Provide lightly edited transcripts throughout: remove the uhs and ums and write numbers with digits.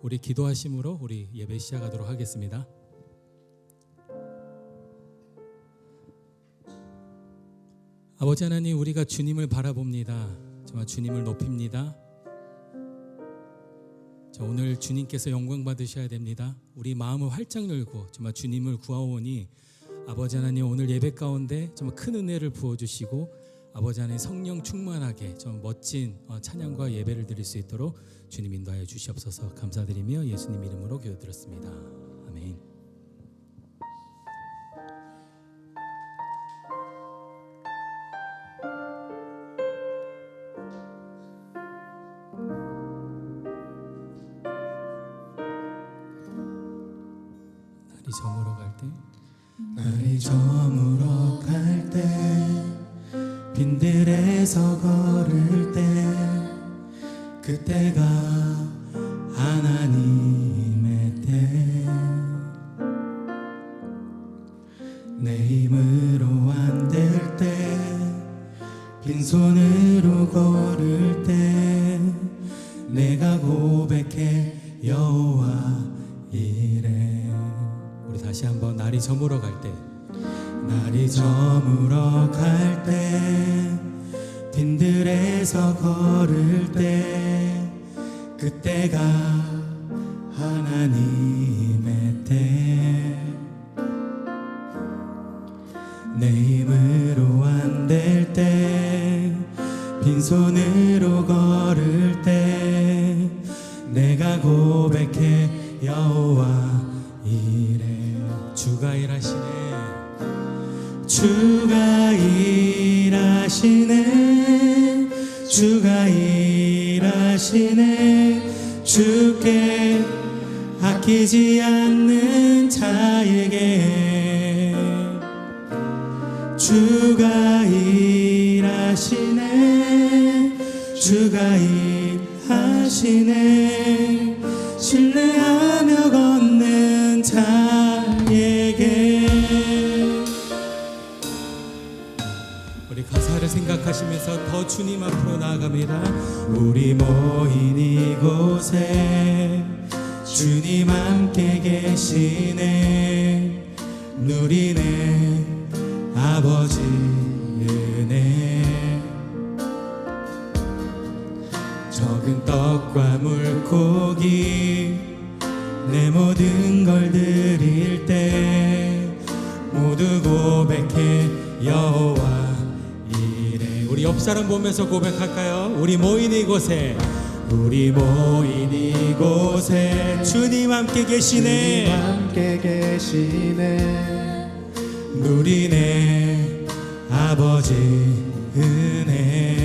우리 기도하심으로 우리 예배 시작하도록 하겠습니다. 아버지 하나님, 우리가 주님을 바라봅니다. 정말 주님을 높입니다. 오늘 주님께서 영광 받으셔야 됩니다. 우리 마음을 활짝 열고 정말 주님을 구하오니 아버지 하나님, 오늘 예배 가운데 정말 큰 은혜를 부어주시고 아버지 하나님 성령 충만하게 좀 멋진 찬양과 예배를 드릴 수 있도록 주님 인도하여 주시옵소서. 감사드리며 예수님 이름으로 기도드렸습니다. 아멘. 날이 저물어 갈 때, 날이 저물어 갈 때, 빈들에서 걸을 때, 그때가 하나님의 때. 내 힘으로 안 될 때, 빈손으로 걸을 때, 내가 고백해 여호와 이래. 우리 다시 한번 날이 저물어 갈 때, 날이 저물어 갈 때, 빈들에서 걸을 때, 그때가 하나님의 때. 내 힘으로 안 될 때, 빈손으로 걸을 때, 내가 고백해 여호와 이래. 주가 일하시네, 주가 일하시네, 주가 일하시네. 주께 아끼지 않는 자에게 주가 일하시네, 주가 일하시네. 신뢰하며 걷는 자에게. 우리 가사를 생각하시면서 더 주님 앞으로 나아갑니다. 우리 모인 이곳에 주님 함께 계시네, 누리네 아버지 은혜. 적은 떡과 물고기 내 모든 걸 드릴 때, 모두 고백해 여호와 이래. 우리 옆 사람 보면서 고백할까요? 우리 모인 이곳에, 우리 모인 이곳에 주님 함께 계시네, 주님 함께 계시네, 누리네 아버지 은혜.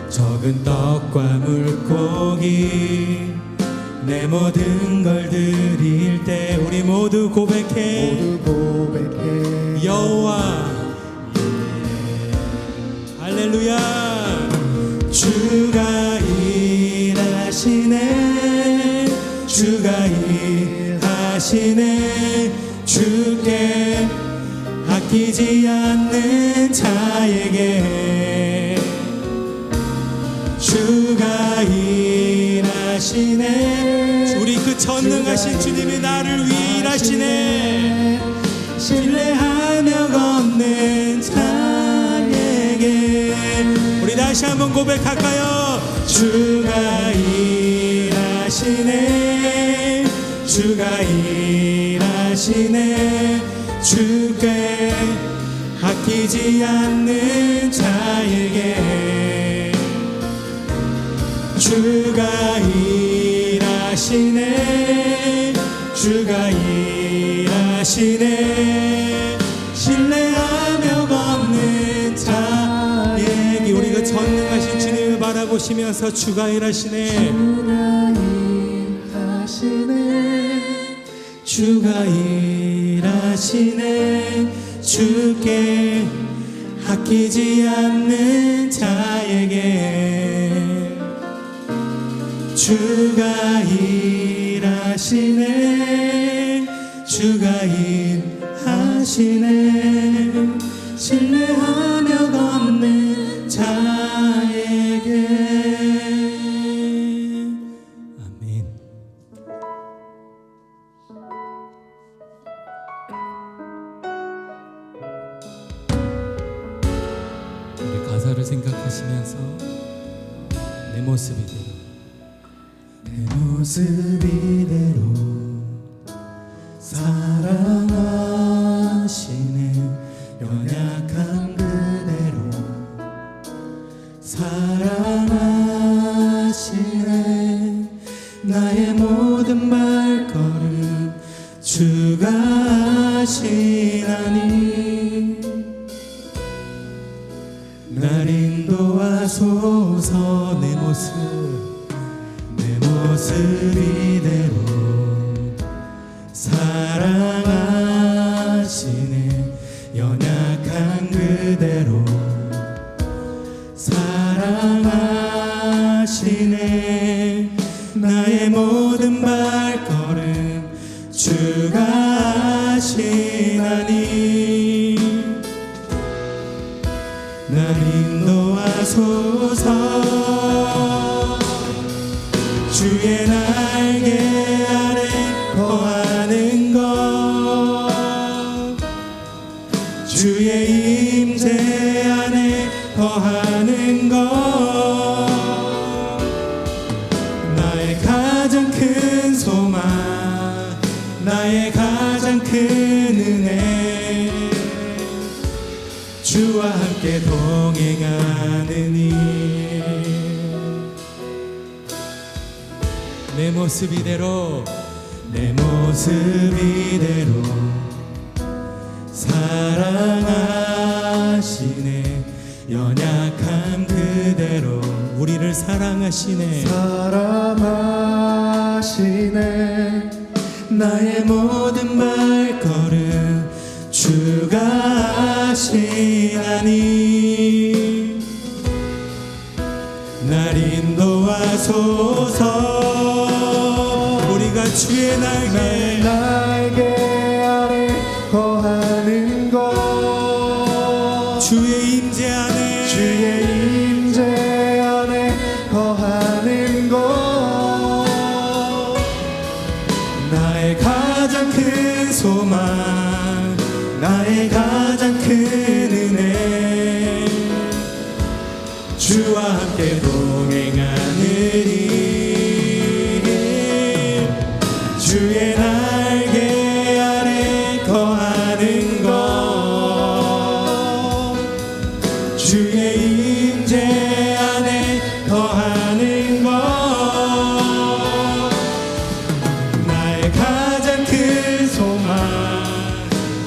적은 떡과 물고기 내 모든 걸 드릴 때, 우리 모두 고백해 여호와 할렐루야. 주가 일하시네, 주가 일하시네. 주께 아끼지 않는 자에게 주가 일하시네. 우리 그 전능하신 주님이 나를 위해 일하시네. 신뢰하며 걷는 자에게 우리 다시 한번 고백할까요? 주가 일하시네, 주가 일하시네. 주께 아끼지 않는 자에게 주가 일하시네, 주가 일하시네. 신뢰하며 걷는 자에게. 우리 그 전능하신 주님을 바라보시면서 주가 일하시네, 주가 일하시네. 주께 아끼지 않는 자에게 주가 일하시네, 주가 일하시네. 신뢰하며 걷는 자에게. 생각하시면서 내 모습 이대로 내 모습 이대로 사랑하시네 연약한 그대로 사랑하시네 나의 모든 발걸음 주가 하시나니 날 인도하소서 내 모습 이대로 사랑하시네 연약한 그대로 사랑하시네 나의 모든 발걸음 주가 하시나니 날 인도하소서 주의 날개 아래 거하는 것 주의 임재 안에 거하는 것 나의 가장 큰 소망 나의 가장 큰 은혜 주와 함께 동행하느니 내 모습 이대로 내 모습 이대로 사랑하시네 연약한 그대로 우리를 사랑하시네 사랑하시네 나의 모든 발걸음 주가 하시나니 날 인도하소서 우리가 주의 날개 아래 거하는 것 주의 임재 안에 거하는 것 나의 가장 큰 소망 나의 가장 큰 은혜 주와 함께 동행하느니 주의 날개 아래 거하는 것 주의 임재 안에 거하는 것 나의 가장 큰 소망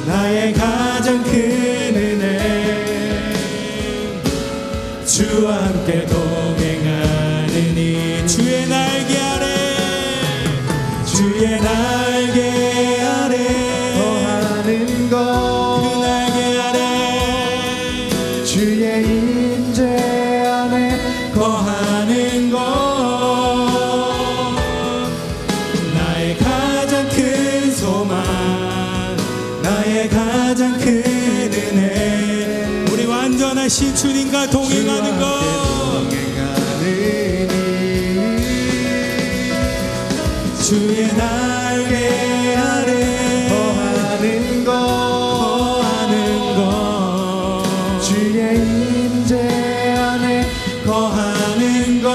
나의 가장 큰 은혜 주와 함께 동행하느니 주의 날개 아래 거하는 것 그 날개 아래 주의 임재 안에 거하는 것 나의 가장 큰 소망 나의 가장 큰 은혜 우리 완전하신 주님과 동행하는 것 주의 날개 아래 거하는 것 주의 임재 안에 거하는 것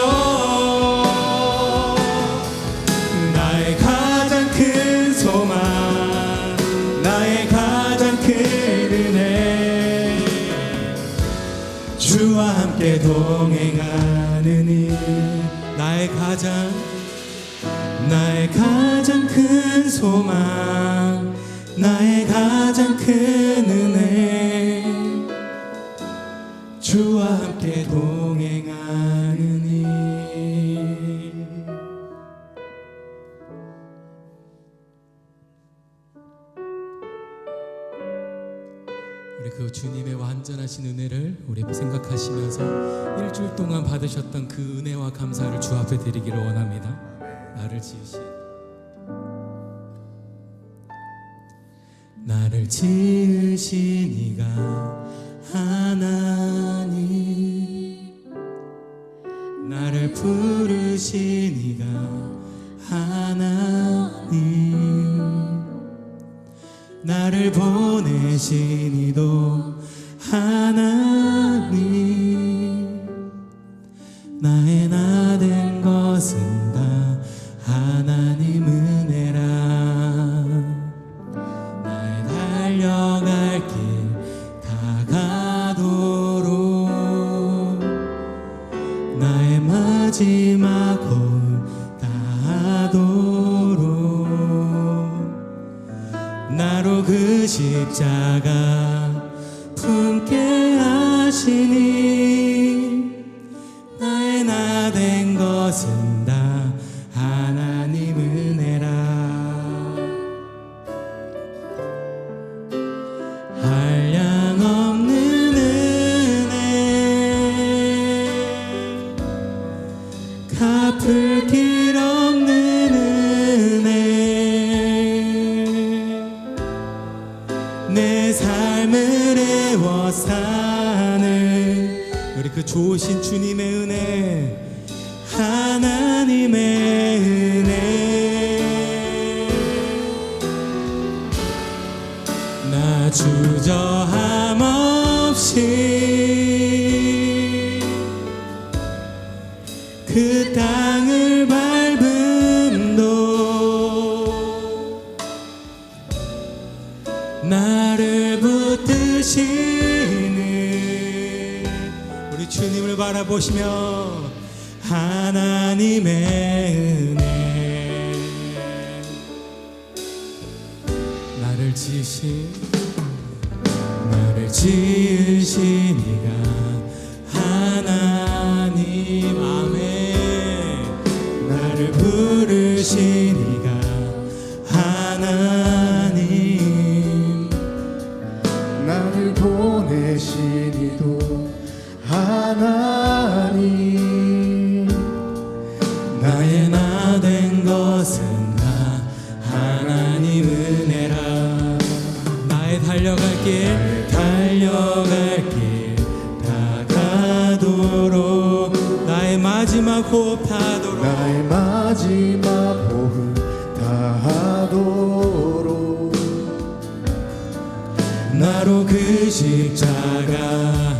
나의 가장 큰 소망 나의 가장 큰 은혜 주와 함께 동행하느니 나의 가장 큰 소망 나의 가장 큰 은혜 주와 함께 동행하느니 우리 그 주님의 완전하신 은혜를 우리 생각하시면서 일주일 동안 받으셨던 그 은혜와 감사를 주 앞에 드리기를 원합니다. 나를 지으신 이가 하나님 나를 부르신 이가 하나님 나를 보내신 이도 하나님 것은 다 하나님 은혜라. 나의 달려갈 길 다가도록 나의 마지막 홀 다하도록 나로 그 십자가 품게 하시니 나의 나 된 것은 다 하나님 은혜라. 한량없는 은혜 갚을 길 없는 은혜 내 삶을 애워싸는 우리 그 좋으신 주님의 은혜 하나님의 은혜 나 주저함 없이 그 땅을 밟음도 나를 붙드시는 우리 주님을 바라보시며 하나님의 은혜 나를 지으신 이가 하나님 아멘 나를 부르신 이가 하나님 나를 보내신 이도 하나님 나의 나 된 것은 다 하나님 은혜라. 나의 달려갈 길 다가도록 나의 마지막 호흡하도록 나의 마지막 호흡 다하도록 나로 그 십자가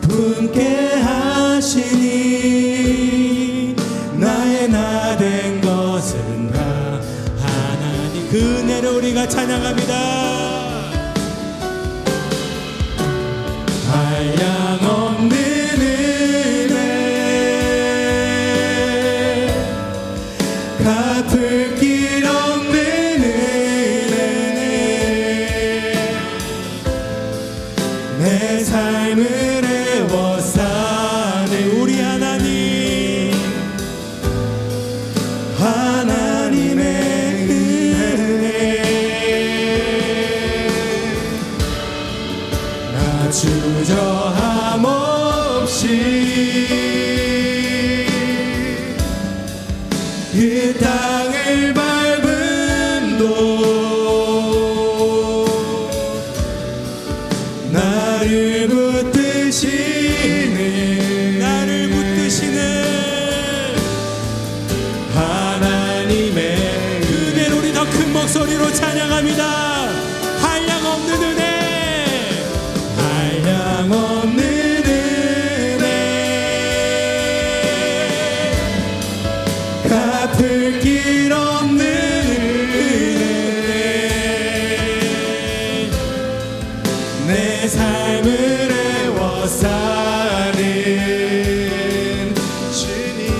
품게 하시니 나의 나 된 것은 다 하나님 그 은혜를 우리가 찬양합니다. 한량없는 은혜 갚을 길 없는 은혜 내 삶을 애워싸네 우리 하나님 하나님의 은혜 나 주저함 없이 그 땅을 밟음도 나를 붙드시는 하나님의 은혜를 우리 더 큰 목소리로 찬양합니다. 한량없는 은혜 한량없는 은혜 갚을 길 없는 은혜 내 삶을 애워싸는 주님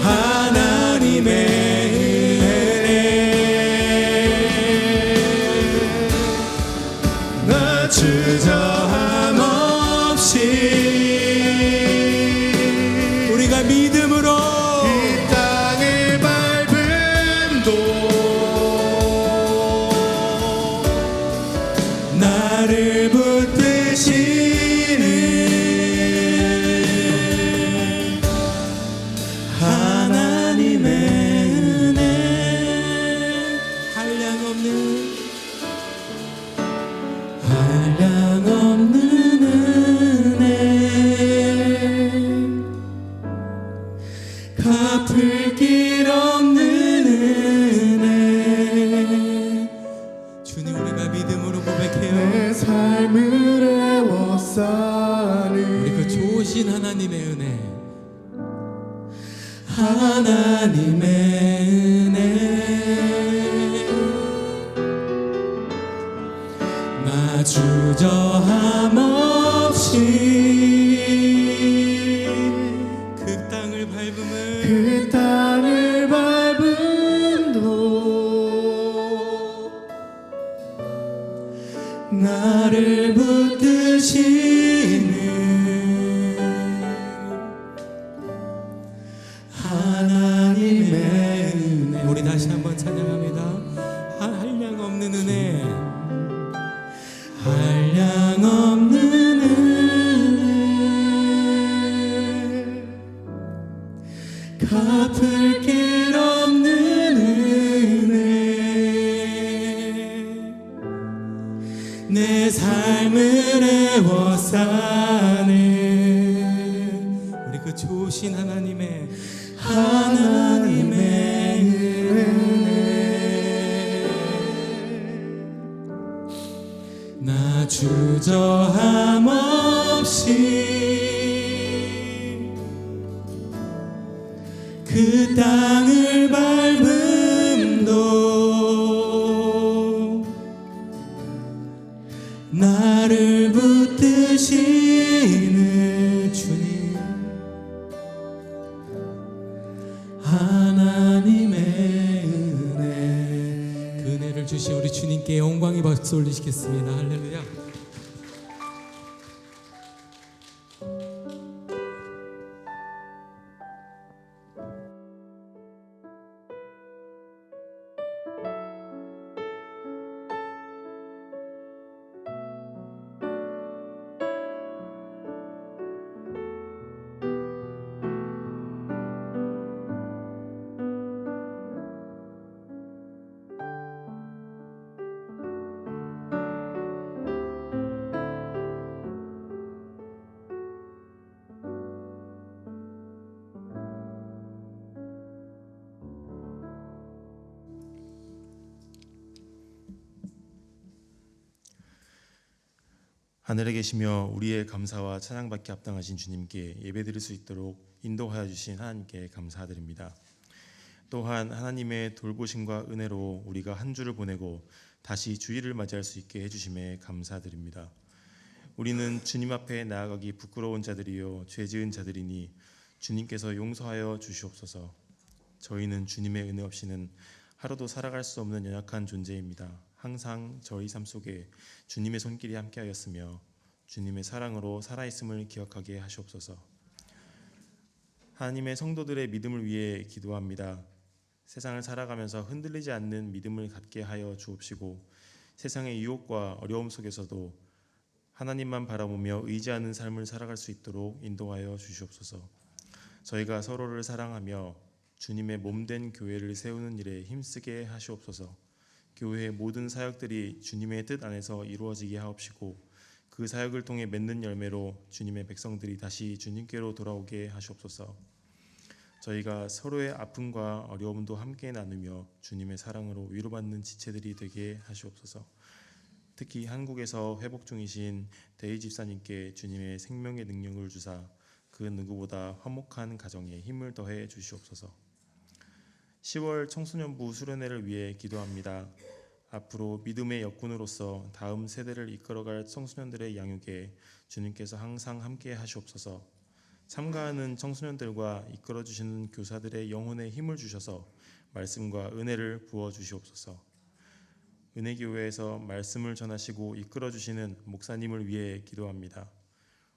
하나님의 은혜 나 주저함 없이 우리가 믿음으로 이 땅을 밟음도 나를 붙드시는 하나님의 은혜 한량없는 은혜 갚을 길 없는 은혜 주님 우리가 믿음으로 고백해요. 내 삶을 애워싸는 우리 그 좋으신 하나님의 은혜 하나님의 은혜 나 주저함 없이 그 땅을 밟음은 그 땅을 밟음도 나를 붙드시는 하나님의 은혜. 우리 다시 한번 찬양합니다. 한량 없는 은혜, 한량 없는 은혜, 갚을 길 없는 은혜, 내 삶을 애워싸는 우리 그 좋으신 하나님의 은혜 나 주저함 없이 그 땅을 밟음도 나를 붙드시는 주님 하나님의 은혜. 그 은혜를 주신 우리 주님께 영광의 박수 올리시겠습니다. 할렐루야. 하늘에 계시며 우리의 감사와 찬양받기 합당하신 주님께 예배드릴 수 있도록 인도하여 주신 하나님께 감사드립니다. 또한 하나님의 돌보심과 은혜로 우리가 한 주를 보내고 다시 주일을 맞이할 수 있게 해주심에 감사드립니다. 우리는 주님 앞에 나아가기 부끄러운 자들이요 죄 지은 자들이니 주님께서 용서하여 주시옵소서. 저희는 주님의 은혜 없이는 하루도 살아갈 수 없는 연약한 존재입니다. 항상 저희 삶 속에 주님의 손길이 함께하였으며 주님의 사랑으로 살아있음을 기억하게 하시옵소서. 하나님의 성도들의 믿음을 위해 기도합니다. 세상을 살아가면서 흔들리지 않는 믿음을 갖게 하여 주옵시고 세상의 유혹과 어려움 속에서도 하나님만 바라보며 의지하는 삶을 살아갈 수 있도록 인도하여 주시옵소서. 저희가 서로를 사랑하며 주님의 몸된 교회를 세우는 일에 힘쓰게 하시옵소서. 교회의 모든 사역들이 주님의 뜻 안에서 이루어지게 하옵시고 그 사역을 통해 맺는 열매로 주님의 백성들이 다시 주님께로 돌아오게 하시옵소서. 저희가 서로의 아픔과 어려움도 함께 나누며 주님의 사랑으로 위로받는 지체들이 되게 하시옵소서. 특히 한국에서 회복 중이신 대희 집사님께 주님의 생명의 능력을 주사 그 누구보다 화목한 가정에 힘을 더해 주시옵소서. 10월 청소년부 수련회를 위해 기도합니다. 앞으로 믿음의 역군으로서 다음 세대를 이끌어갈 청소년들의 양육에 주님께서 항상 함께 하시옵소서. 참가하는 청소년들과 이끌어주시는 교사들의 영혼에 힘을 주셔서 말씀과 은혜를 부어주시옵소서. 은혜교회에서 말씀을 전하시고 이끌어주시는 목사님을 위해 기도합니다.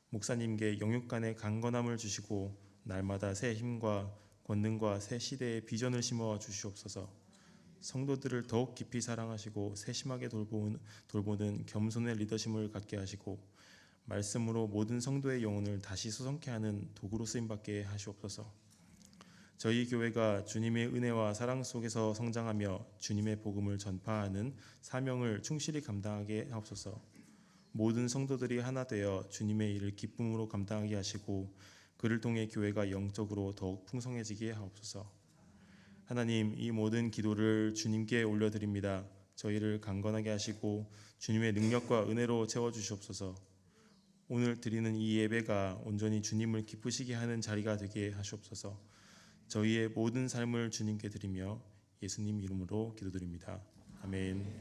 목사님께 영육간의 강건함을 주시고 날마다 새 힘과 권능과 새 시대의 비전을 심어 주시옵소서. 성도들을 더욱 깊이 사랑하시고 세심하게 돌보는 겸손의 리더십을 갖게 하시고 말씀으로 모든 성도의 영혼을 다시 수성케 하는 도구로 쓰임받게 하시옵소서. 저희 교회가 주님의 은혜와 사랑 속에서 성장하며 주님의 복음을 전파하는 사명을 충실히 감당하게 하옵소서. 모든 성도들이 하나 되어 주님의 일을 기쁨으로 감당하게 하시고 그를 통해 교회가 영적으로 더욱 풍성해지게 하옵소서. 하나님, 이 모든 기도를 주님께 올려드립니다. 저희를 강건하게 하시고 주님의 능력과 은혜로 채워주시옵소서. 오늘 드리는 이 예배가 온전히 주님을 기쁘시게 하는 자리가 되게 하시옵소서. 저희의 모든 삶을 주님께 드리며 예수님 이름으로 기도드립니다. 아멘.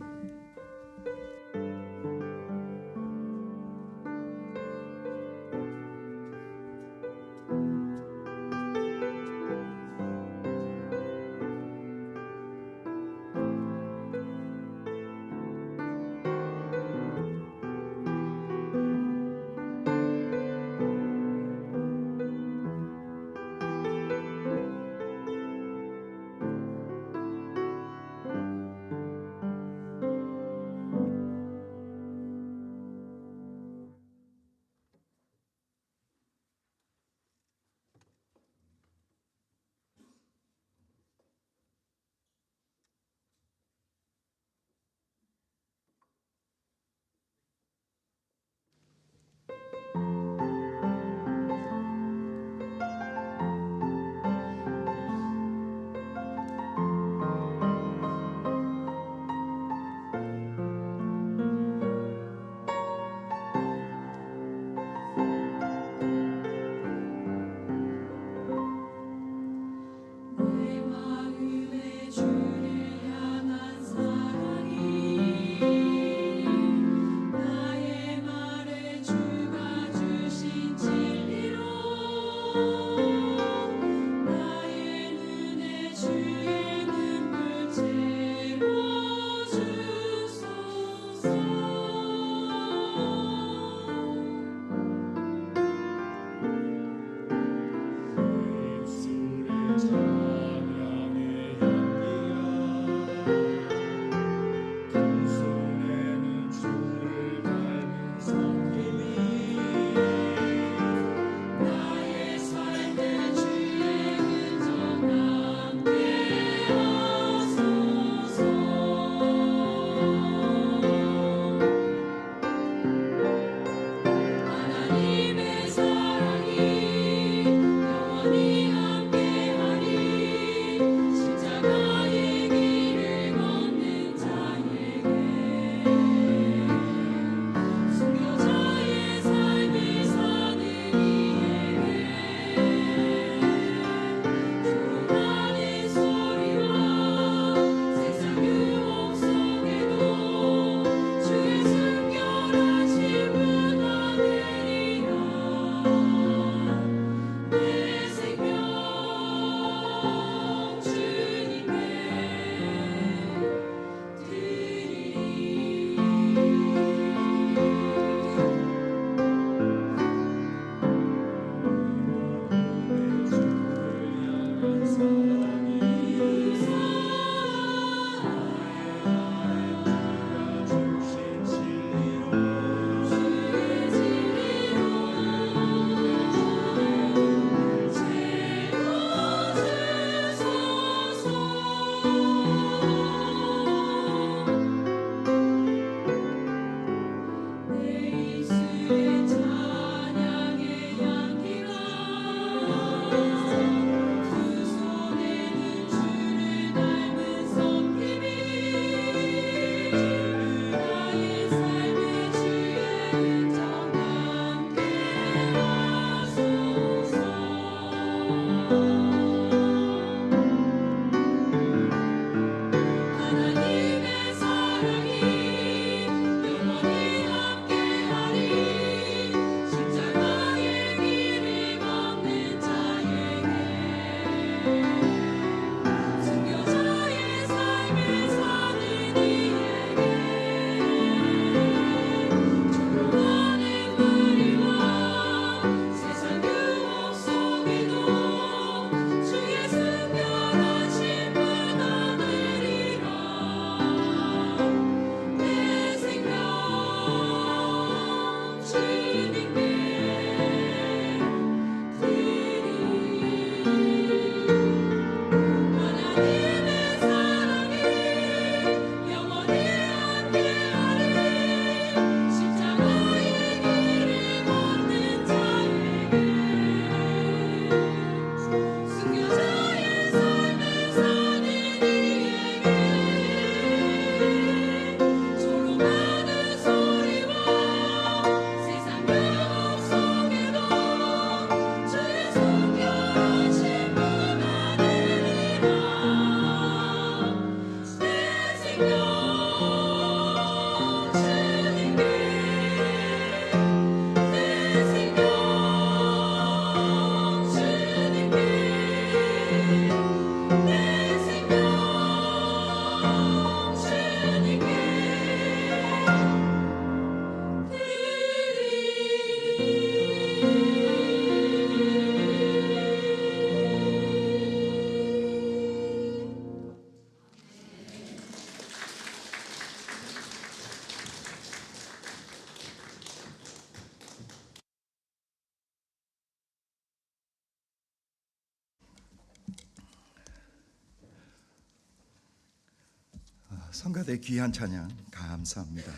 성가대 귀한 찬양 감사합니다.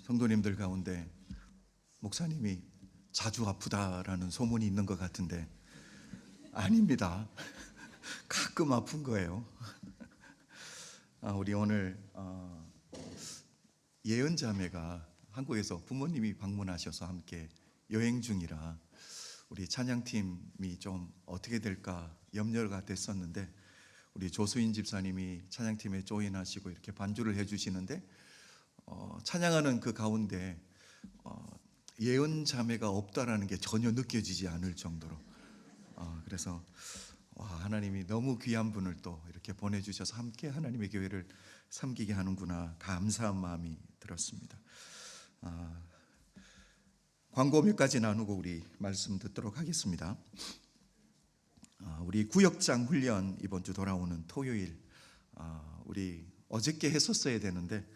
성도님들 가운데 목사님이 자주 아프다라는 소문이 있는 것 같은데 아닙니다. 가끔 아픈 거예요. 우리 오늘 예은 자매가 한국에서 부모님이 방문하셔서 함께 여행 중이라 우리 찬양팀이 좀 어떻게 될까 염려가 됐었는데 우리 조수인 집사님이 찬양팀에 조인하시고 이렇게 반주를 해주시는데 찬양하는 그 가운데 예은 자매가 없다라는 게 전혀 느껴지지 않을 정도로 그래서 하나님이 너무 귀한 분을 또 이렇게 보내주셔서 함께 하나님의 교회를 섬기게 하는구나 감사한 마음이 들었습니다. 광고 몇 가지 나누고 우리 말씀 듣도록 하겠습니다. 우리 구역장 훈련 이번 주 돌아오는 토요일 우리 어저께 했었어야 되는데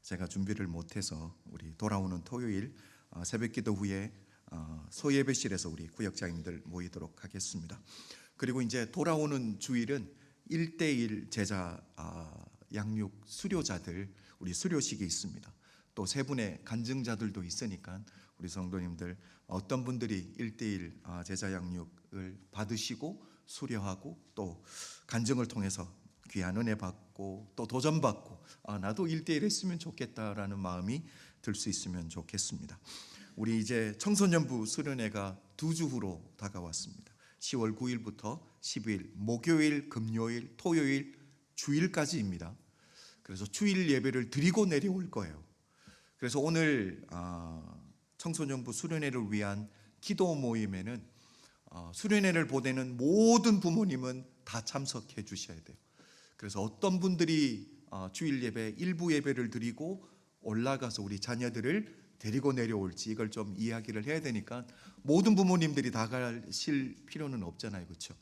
제가 준비를 못해서 우리 돌아오는 토요일 새벽기도 후에 소예배실에서 우리 구역장님들 모이도록 하겠습니다. 그리고 이제 돌아오는 주일은 1대1 제자 양육 수료자들 우리 수료식이 있습니다. 또 세 분의 간증자들도 있으니까 우리 성도님들 어떤 분들이 1대1 제자 양육을 받으시고 수료하고 또 간증을 통해서 귀한 은혜 받고 또 도전 받고 나도 1대1 했으면 좋겠다라는 마음이 들 수 있으면 좋겠습니다. 우리 이제 청소년부 수련회가 2주 후로 다가왔습니다. 10월 9일부터 10일 목요일, 금요일, 토요일, 주일까지입니다. 그래서 주일 예배를 드리고 내려올 거예요. 그래서 오늘 청소년부 수련회를 위한 기도 모임에는 수련회를 보내는 모든 부모님은 다 참석해 주셔야 돼요. 그래서 어떤 분들이 주일 예배 일부 예배를 드리고 올라가서 우리 자녀들을 데리고 내려올지 이걸 좀 이야기를 해야 되니까 모든 부모님들이 다 가실 필요는 없잖아요, 그렇죠?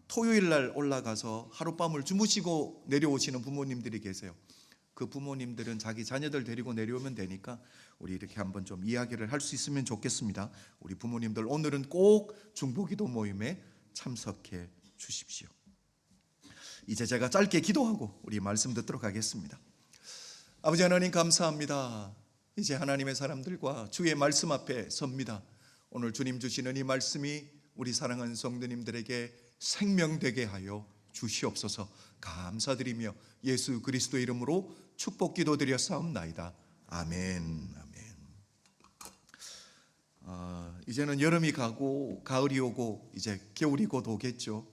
토요일 날 올라가서 하룻밤을 주무시고 내려오시는 부모님들이 계세요. 그 부모님들은 자기 자녀들 데리고 내려오면 되니까 우리 이렇게 한번 좀 이야기를 할 수 있으면 좋겠습니다. 우리 부모님들 오늘은 꼭 중보기도 모임에 참석해 주십시오. 이제 제가 짧게 기도하고 우리 말씀 듣도록 하겠습니다. 아버지 하나님 감사합니다. 이제 하나님의 사람들과 주의 말씀 앞에 섭니다. 오늘 주님 주시는 이 말씀이 우리 사랑하는 성도님들에게 생명되게 하여 주시옵소서. 감사드리며 예수 그리스도 이름으로 축복 기도드려 싸움나이다. 아멘. 아멘. 이제는 여름이 가고 가을이 오고 이제 겨울이 곧 오겠죠.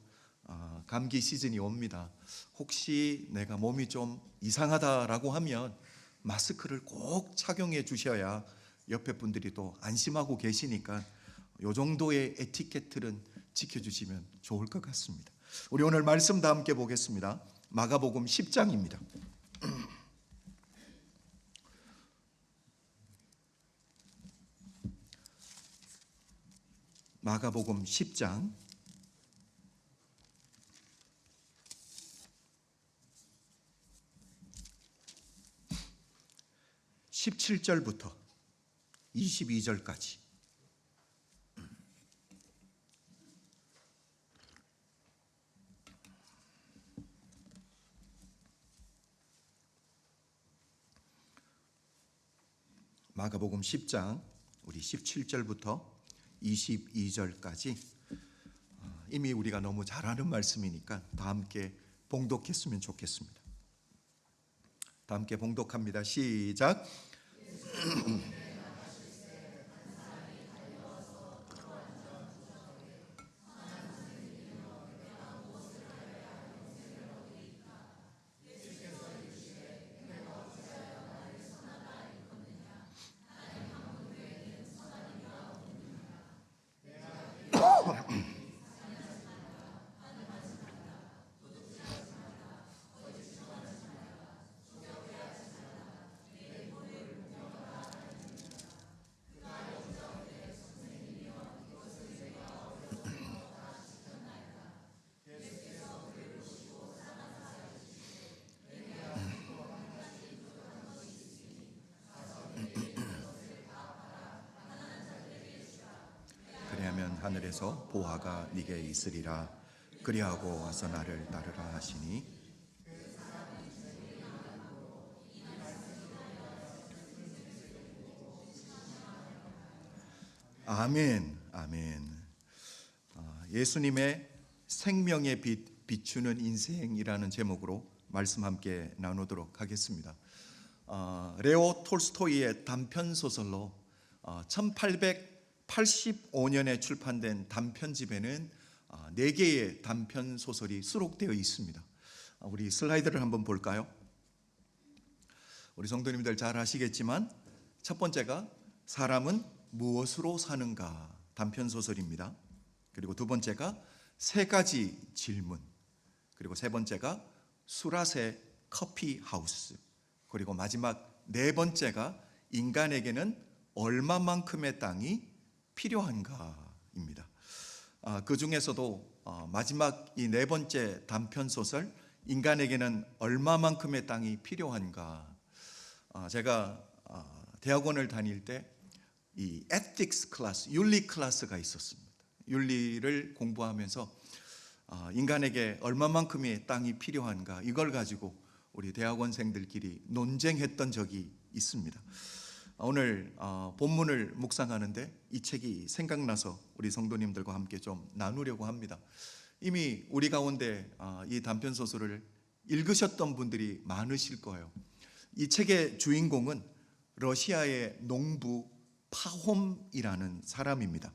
감기 시즌이 옵니다. 혹시 내가 몸이 좀 이상하다라고 하면 마스크를 꼭 착용해 주셔야 옆에 분들이 또 안심하고 계시니까 이 정도의 에티켓들은 지켜주시면 좋을 것 같습니다. 우리 오늘 말씀 다 함께 보겠습니다. 마가복음 10장입니다. 마가복음 10장 17절부터 22절까지 마가복음 10장 우리 17절부터 22절까지 이미 우리가 너무 잘 아는 말씀이니까 다 함께 봉독했으면 좋겠습니다. 다 함께 봉독합니다. 시작. 하늘에서 보화가 네게 있으리라. 그리하고 와서 나를 따르라 하시니 아멘. 아멘. 예수님의 생명의 빛 비추는 인생이라는 제목으로 말씀 함께 나누도록 하겠습니다. 레오 톨스토이의 단편 소설로 1885년에 출판된 단편집에는 4개의 단편 소설이 수록되어 있습니다. 우리 슬라이드를 한번 볼까요? 우리 성도님들 잘 아시겠지만 첫 번째가 사람은 무엇으로 사는가 단편 소설입니다. 그리고 두 번째가 3가지 질문, 그리고 세 번째가 수라세 커피 하우스, 그리고 마지막 4번째가 인간에게는 얼마만큼의 땅이 필요한가입니다. 그 중에서도 마지막 이 4번째 단편 소설 인간에게는 얼마만큼의 땅이 필요한가, 제가 대학원을 다닐 때 이 에틱스 클래스, 윤리 클래스가 있었습니다. 윤리를 공부하면서 인간에게 얼마만큼의 땅이 필요한가 이걸 가지고 우리 대학원생들끼리 논쟁했던 적이 있습니다. 오늘 본문을 묵상하는데 이 책이 생각나서 우리 성도님들과 함께 좀 나누려고 합니다. 이미 우리 가운데 이 단편 소설을 읽으셨던 분들이 많으실 거예요. 이 책의 주인공은 러시아의 농부 파홈이라는 사람입니다.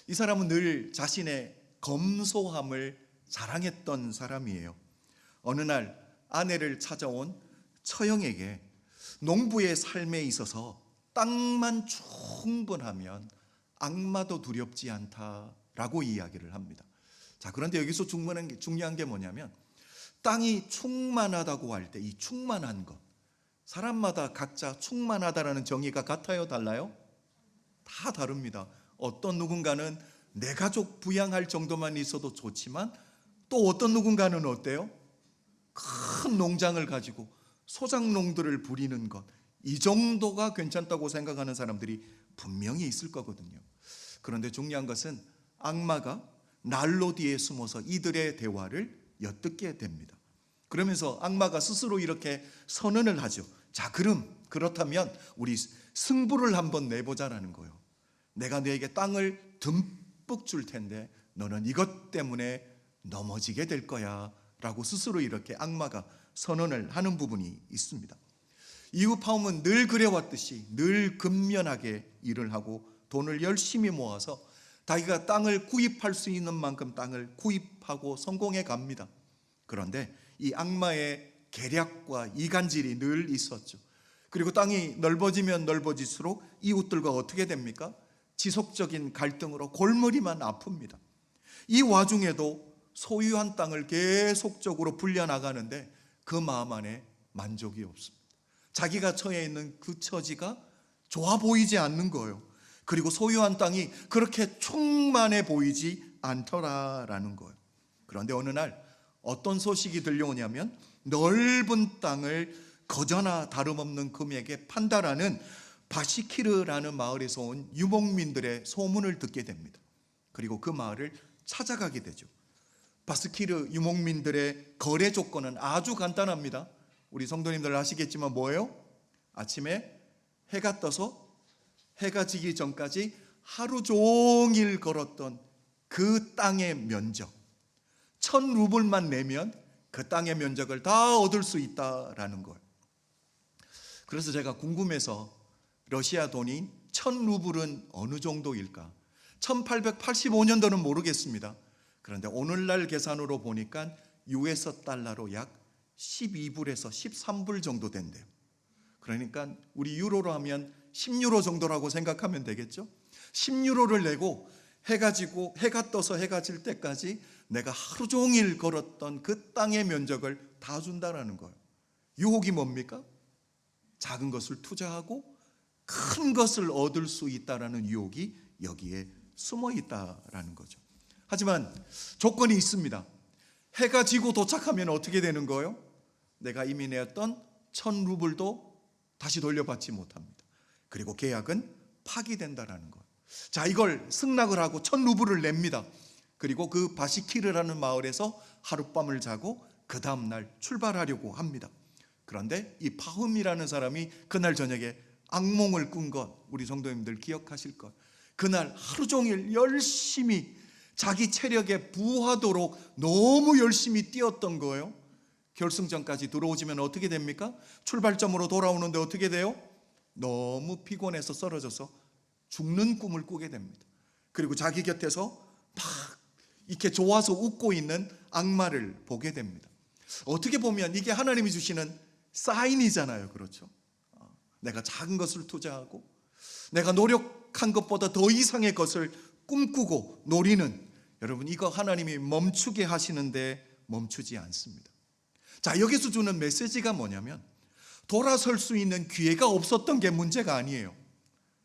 이 사람은 늘 자신의 검소함을 자랑했던 사람이에요. 어느 날 아내를 찾아온 처형에게 농부의 삶에 있어서 땅만 충분하면 악마도 두렵지 않다라고 이야기를 합니다. 자, 그런데 여기서 중요한 게 뭐냐면 땅이 충만하다고 할 때 이 충만한 것, 사람마다 각자 충만하다라는 정의가 같아요, 달라요? 다 다릅니다. 어떤 누군가는 내 가족 부양할 정도만 있어도 좋지만 또 어떤 누군가는 어때요? 큰 농장을 가지고 소작농들을 부리는 것, 이 정도가 괜찮다고 생각하는 사람들이 분명히 있을 거거든요. 그런데 중요한 것은 악마가 난로 뒤에 숨어서 이들의 대화를 엿듣게 됩니다. 그러면서 악마가 스스로 이렇게 선언을 하죠. 자, 그렇다면 우리 승부를 한번 내보자라는 거예요. 내가 너에게 땅을 듬뿍 줄 텐데 너는 이것 때문에 넘어지게 될 거야 라고 스스로 이렇게 악마가 선언을 하는 부분이 있습니다. 이후 파움은 늘 그래왔듯이 늘 근면하게 일을 하고 돈을 열심히 모아서 자기가 땅을 구입할 수 있는 만큼 땅을 구입하고 성공해 갑니다. 그런데 이 악마의 계략과 이간질이 늘 있었죠. 그리고 땅이 넓어지면 넓어질수록 이웃들과 어떻게 됩니까? 지속적인 갈등으로 골머리만 아픕니다. 이 와중에도 소유한 땅을 계속적으로 불려나가는데 그 마음 안에 만족이 없습니다. 자기가 처해 있는 그 처지가 좋아 보이지 않는 거예요. 그리고 소유한 땅이 그렇게 충만해 보이지 않더라라는 거예요. 그런데 어느 날 어떤 소식이 들려오냐면 넓은 땅을 거저나 다름없는 금액에 판다라는 바시키르라는 마을에서 온 유목민들의 소문을 듣게 됩니다. 그리고 그 마을을 찾아가게 되죠. 바스키르 유목민들의 거래 조건은 아주 간단합니다. 우리 성도님들 아시겠지만 뭐예요? 아침에 해가 떠서 해가 지기 전까지 하루 종일 걸었던 그 땅의 면적 1,000루블만 내면 그 땅의 면적을 다 얻을 수 있다라는 거예요. 그래서 제가 궁금해서 러시아 돈인 1,000루블은 어느 정도일까? 1885년도는 모르겠습니다. 그런데 오늘날 계산으로 보니까 US 달러로 약 12불에서 13불 정도 된대요. 그러니까 우리 유로로 하면 10유로 정도라고 생각하면 되겠죠? 10유로를 내고 해가 떠서 해가 질 때까지 내가 하루 종일 걸었던 그 땅의 면적을 다 준다라는 거예요. 유혹이 뭡니까? 작은 것을 투자하고 큰 것을 얻을 수 있다라는 유혹이 여기에 숨어 있다라는 거죠. 하지만 조건이 있습니다. 해가 지고 도착하면 어떻게 되는 거예요? 내가 이미 내었던 1,000루블도 다시 돌려받지 못합니다. 그리고 계약은 파기된다라는 거예요. 자, 이걸 승낙을 하고 1,000루블을 냅니다. 그리고 그 바시키르라는 마을에서 하룻밤을 자고 그 다음날 출발하려고 합니다. 그런데 이 파훔이라는 사람이 그날 저녁에 악몽을 꾼 것, 우리 성도님들 기억하실 것. 그날 하루 종일 열심히 자기 체력에 부하도록 너무 열심히 뛰었던 거예요. 결승전까지 들어오지면 어떻게 됩니까? 출발점으로 돌아오는데 어떻게 돼요? 너무 피곤해서 쓰러져서 죽는 꿈을 꾸게 됩니다. 그리고 자기 곁에서 막 이렇게 좋아서 웃고 있는 악마를 보게 됩니다. 어떻게 보면 이게 하나님이 주시는 사인이잖아요. 그렇죠? 내가 작은 것을 투자하고 내가 노력한 것보다 더 이상의 것을 꿈꾸고 노리는, 여러분, 이거 하나님이 멈추게 하시는데 멈추지 않습니다. 자, 여기서 주는 메시지가 뭐냐면 돌아설 수 있는 기회가 없었던 게 문제가 아니에요.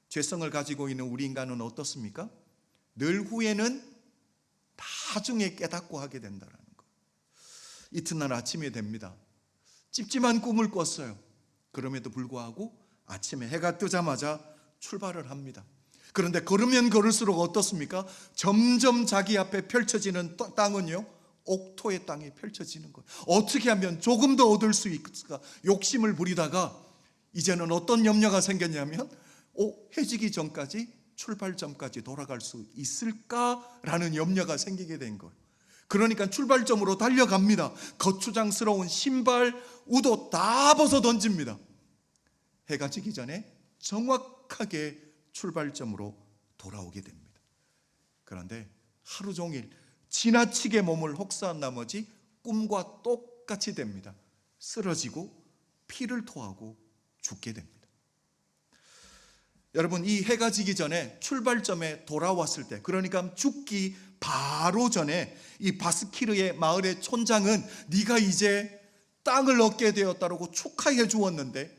죄성을 가지고 있는 우리 인간은 어떻습니까? 늘 후에는 나중에 깨닫고 하게 된다는 거. 이튿날 아침이 됩니다. 찝찝한 꿈을 꿨어요. 그럼에도 불구하고 아침에 해가 뜨자마자 출발을 합니다. 그런데 걸으면 걸을수록 어떻습니까? 점점 자기 앞에 펼쳐지는 땅은요, 옥토의 땅이 펼쳐지는 거예요. 어떻게 하면 조금 더 얻을 수 있을까 욕심을 부리다가 이제는 어떤 염려가 생겼냐면 해지기 전까지, 출발점까지 돌아갈 수 있을까라는 염려가 생기게 된 거예요. 그러니까 출발점으로 달려갑니다. 거추장스러운 신발, 우도 다 벗어 던집니다. 해가 지기 전에 정확하게 출발점으로 돌아오게 됩니다. 그런데 하루 종일 지나치게 몸을 혹사한 나머지 꿈과 똑같이 됩니다. 쓰러지고 피를 토하고 죽게 됩니다. 여러분, 이 해가 지기 전에 출발점에 돌아왔을 때, 그러니까 죽기 바로 전에 이 바스키르의 마을의 촌장은 네가 이제 땅을 얻게 되었다라고 축하해 주었는데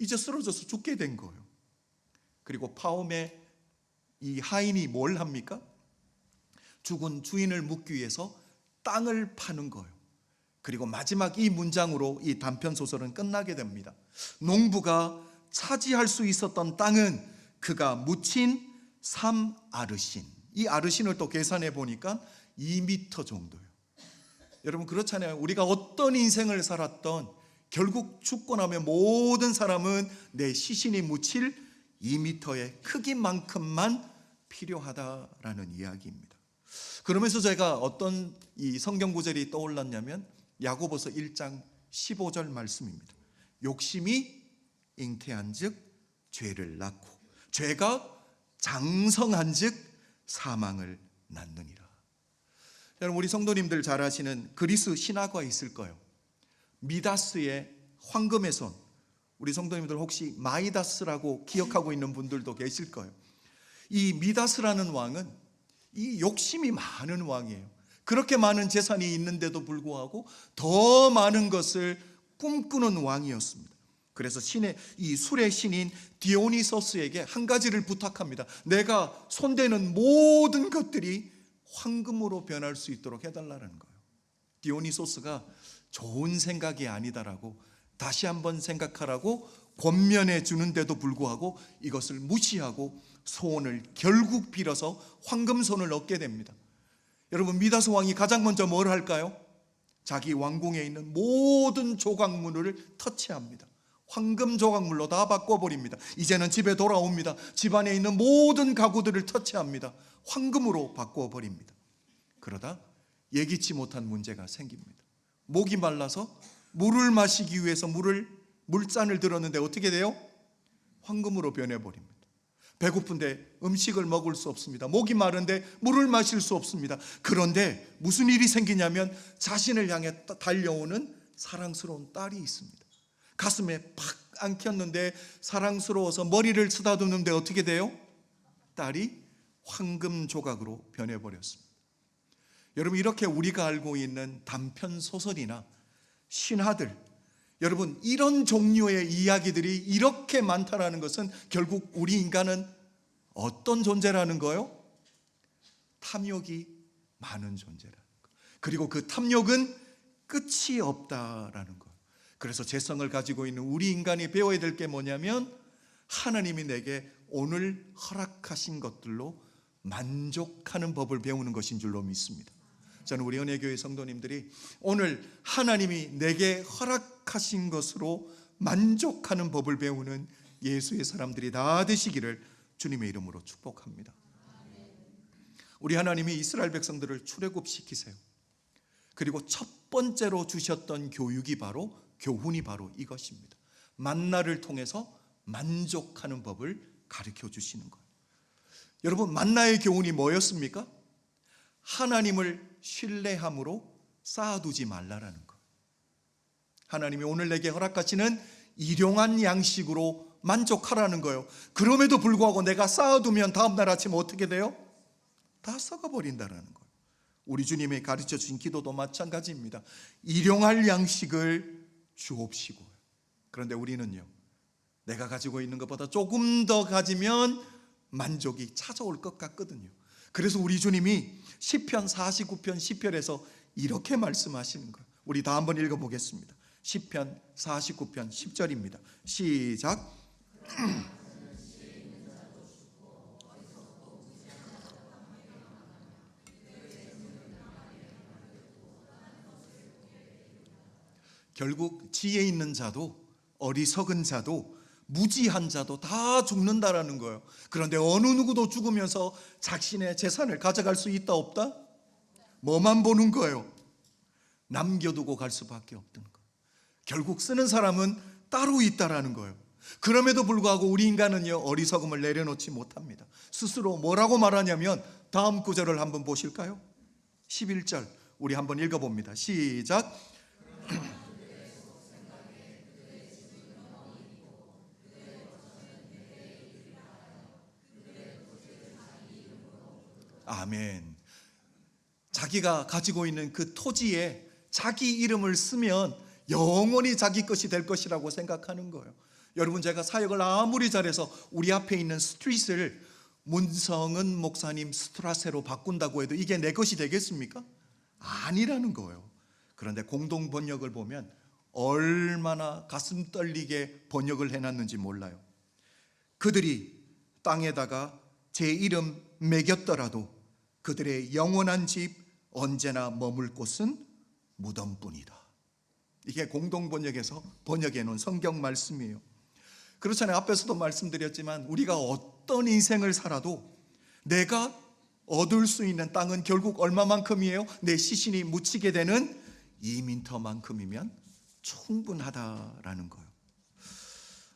이제 쓰러져서 죽게 된 거예요. 그리고 파움의 이 하인이 뭘 합니까? 죽은 주인을 묻기 위해서 땅을 파는 거예요. 그리고 마지막 이 문장으로 이 단편 소설은 끝나게 됩니다. 농부가 차지할 수 있었던 땅은 그가 묻힌 3아르신. 이 아르신을 또 계산해 보니까 2m 정도예요. 여러분, 그렇잖아요. 우리가 어떤 인생을 살았던 결국 죽고 나면 모든 사람은 내 시신이 묻힐 2m의 크기만큼만 필요하다라는 이야기입니다. 그러면서 제가 어떤 이 성경 구절이 떠올랐냐면 야고보서 1장 15절 말씀입니다. 욕심이 잉태한즉 죄를 낳고 죄가 장성한즉 사망을 낳느니라. 여러분, 우리 성도님들 잘 아시는 그리스 신화가 있을 거예요. 미다스의 황금의 손. 우리 성도님들 혹시 마이다스라고 기억하고 있는 분들도 계실 거예요. 이 미다스라는 왕은 이 욕심이 많은 왕이에요. 그렇게 많은 재산이 있는데도 불구하고 더 많은 것을 꿈꾸는 왕이었습니다. 그래서 이 술의 신인 디오니소스에게 한 가지를 부탁합니다. 내가 손대는 모든 것들이 황금으로 변할 수 있도록 해달라는 거예요. 디오니소스가 좋은 생각이 아니다라고 다시 한번 생각하라고 권면해 주는데도 불구하고 이것을 무시하고 소원을 결국 빌어서 황금손을 얻게 됩니다. 여러분, 미다스 왕이 가장 먼저 뭘 할까요? 자기 왕궁에 있는 모든 조각물을 터치합니다. 황금 조각물로 다 바꿔버립니다. 이제는 집에 돌아옵니다. 집안에 있는 모든 가구들을 터치합니다. 황금으로 바꿔버립니다. 그러다 예기치 못한 문제가 생깁니다. 목이 말라서 물을 마시기 위해서 물잔을 들었는데 어떻게 돼요? 황금으로 변해버립니다. 배고픈데 음식을 먹을 수 없습니다. 목이 마른데 물을 마실 수 없습니다. 그런데 무슨 일이 생기냐면 자신을 향해 달려오는 사랑스러운 딸이 있습니다. 가슴에 팍 안겼는데 사랑스러워서 머리를 쓰다듬는데 어떻게 돼요? 딸이 황금 조각으로 변해버렸습니다. 여러분, 이렇게 우리가 알고 있는 단편 소설이나 신화들, 여러분, 이런 종류의 이야기들이 이렇게 많다라는 것은 결국 우리 인간은 어떤 존재라는 거요? 탐욕이 많은 존재라는 거. 그리고 그 탐욕은 끝이 없다라는 거. 그래서 재성을 가지고 있는 우리 인간이 배워야 될 게 뭐냐면 하나님이 내게 오늘 허락하신 것들로 만족하는 법을 배우는 것인 줄로 믿습니다. 저는 우리 은혜교회 성도님들이 오늘 하나님이 내게 허락하신 것으로 만족하는 법을 배우는 예수의 사람들이 다 되시기를 주님의 이름으로 축복합니다. 우리 하나님이 이스라엘 백성들을 출애굽시키세요. 그리고 첫 번째로 주셨던 교육이 바로, 교훈이 바로 이것입니다. 만나를 통해서 만족하는 법을 가르쳐 주시는 거예요. 여러분, 만나의 교훈이 뭐였습니까? 하나님을 신뢰함으로 쌓아두지 말라라는 거예요. 하나님이 오늘 내게 허락하시는 일용한 양식으로 만족하라는 거예요. 그럼에도 불구하고 내가 쌓아두면 다음날 아침 어떻게 돼요? 다 썩어버린다라는 거예요. 우리 주님이 가르쳐 주신 기도도 마찬가지입니다. 일용할 양식을 주옵시고. 그런데 우리는요, 내가 가지고 있는 것보다 조금 더 가지면 만족이 찾아올 것 같거든요. 그래서 우리 주님이 시편 49편 10절에서 이렇게 말씀하시는 거예요. 우리 다 한번 읽어보겠습니다. 시편 49편 10절입니다. 시작. 결국 지혜 있는 자도 어리석은 자도 무지한 자도 다 죽는다라는 거예요. 그런데 어느 누구도 죽으면서 자신의 재산을 가져갈 수 있다 없다? 뭐만 보는 거예요? 남겨두고 갈 수밖에 없던 거예요. 결국 쓰는 사람은 따로 있다라는 거예요. 그럼에도 불구하고 우리 인간은요, 어리석음을 내려놓지 못합니다. 스스로 뭐라고 말하냐면, 다음 구절을 한번 보실까요? 11절 우리 한번 읽어봅니다. 시작. 아멘. 자기가 가지고 있는 그 토지에 자기 이름을 쓰면 영원히 자기 것이 될 것이라고 생각하는 거예요. 여러분, 제가 사역을 아무리 잘해서 우리 앞에 있는 스트릿을 문성은 목사님 스트라세로 바꾼다고 해도 이게 내 것이 되겠습니까? 아니라는 거예요. 그런데 공동 번역을 보면 얼마나 가슴 떨리게 번역을 해놨는지 몰라요. 그들이 땅에다가 제 이름 매겼더라도 그들의 영원한 집 언제나 머물 곳은 무덤뿐이다. 이게 공동 번역에서 번역해 놓은 성경 말씀이에요. 그렇잖아요. 앞에서도 말씀드렸지만 우리가 어떤 인생을 살아도 내가 얻을 수 있는 땅은 결국 얼마만큼이에요? 내 시신이 묻히게 되는 2m만큼이면 충분하다라는 거예요.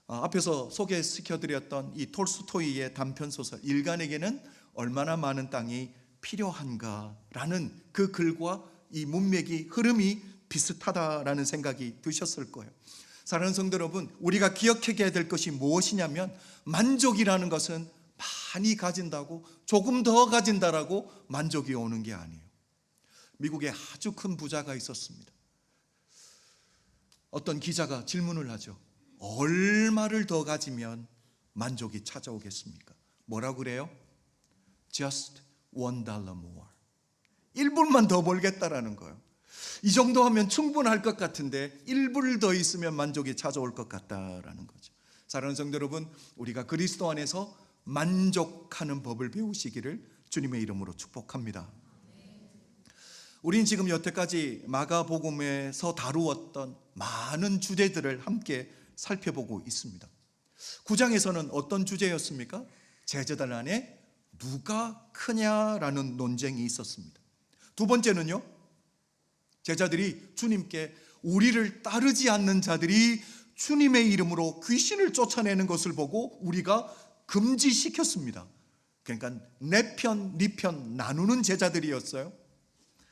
앞에서 소개시켜드렸던 이 톨스토이의 단편소설 일간에게는 얼마나 많은 땅이 필요한가라는 그 글과 이 문맥이 흐름이 비슷하다라는 생각이 드셨을 거예요. 사랑하는 성도 여러분, 우리가 기억해야 될 것이 무엇이냐면 만족이라는 것은 많이 가진다고 조금 더 가진다라고 만족이 오는 게 아니에요. 미국에 아주 큰 부자가 있었습니다. 어떤 기자가 질문을 하죠. 얼마를 더 가지면 만족이 찾아오겠습니까? 뭐라고 그래요? Just $1 more. 1불만 더 벌겠다라는 거예요. 이 정도 하면 충분할 것 같은데 1불 더 있으면 만족이 찾아올 것 같다라는 거죠. 사랑하는 성도 여러분, 우리가 그리스도 안에서 만족하는 법을 배우시기를 주님의 이름으로 축복합니다. 우린 지금 여태까지 마가복음에서 다루었던 많은 주제들을 함께 살펴보고 있습니다. 9장에서는 어떤 주제였습니까? 제자들 안에 누가 크냐라는 논쟁이 있었습니다. 두 번째는요, 제자들이 주님께 우리를 따르지 않는 자들이 주님의 이름으로 귀신을 쫓아내는 것을 보고 우리가 금지시켰습니다. 그러니까 내 편, 네 편 나누는 제자들이었어요.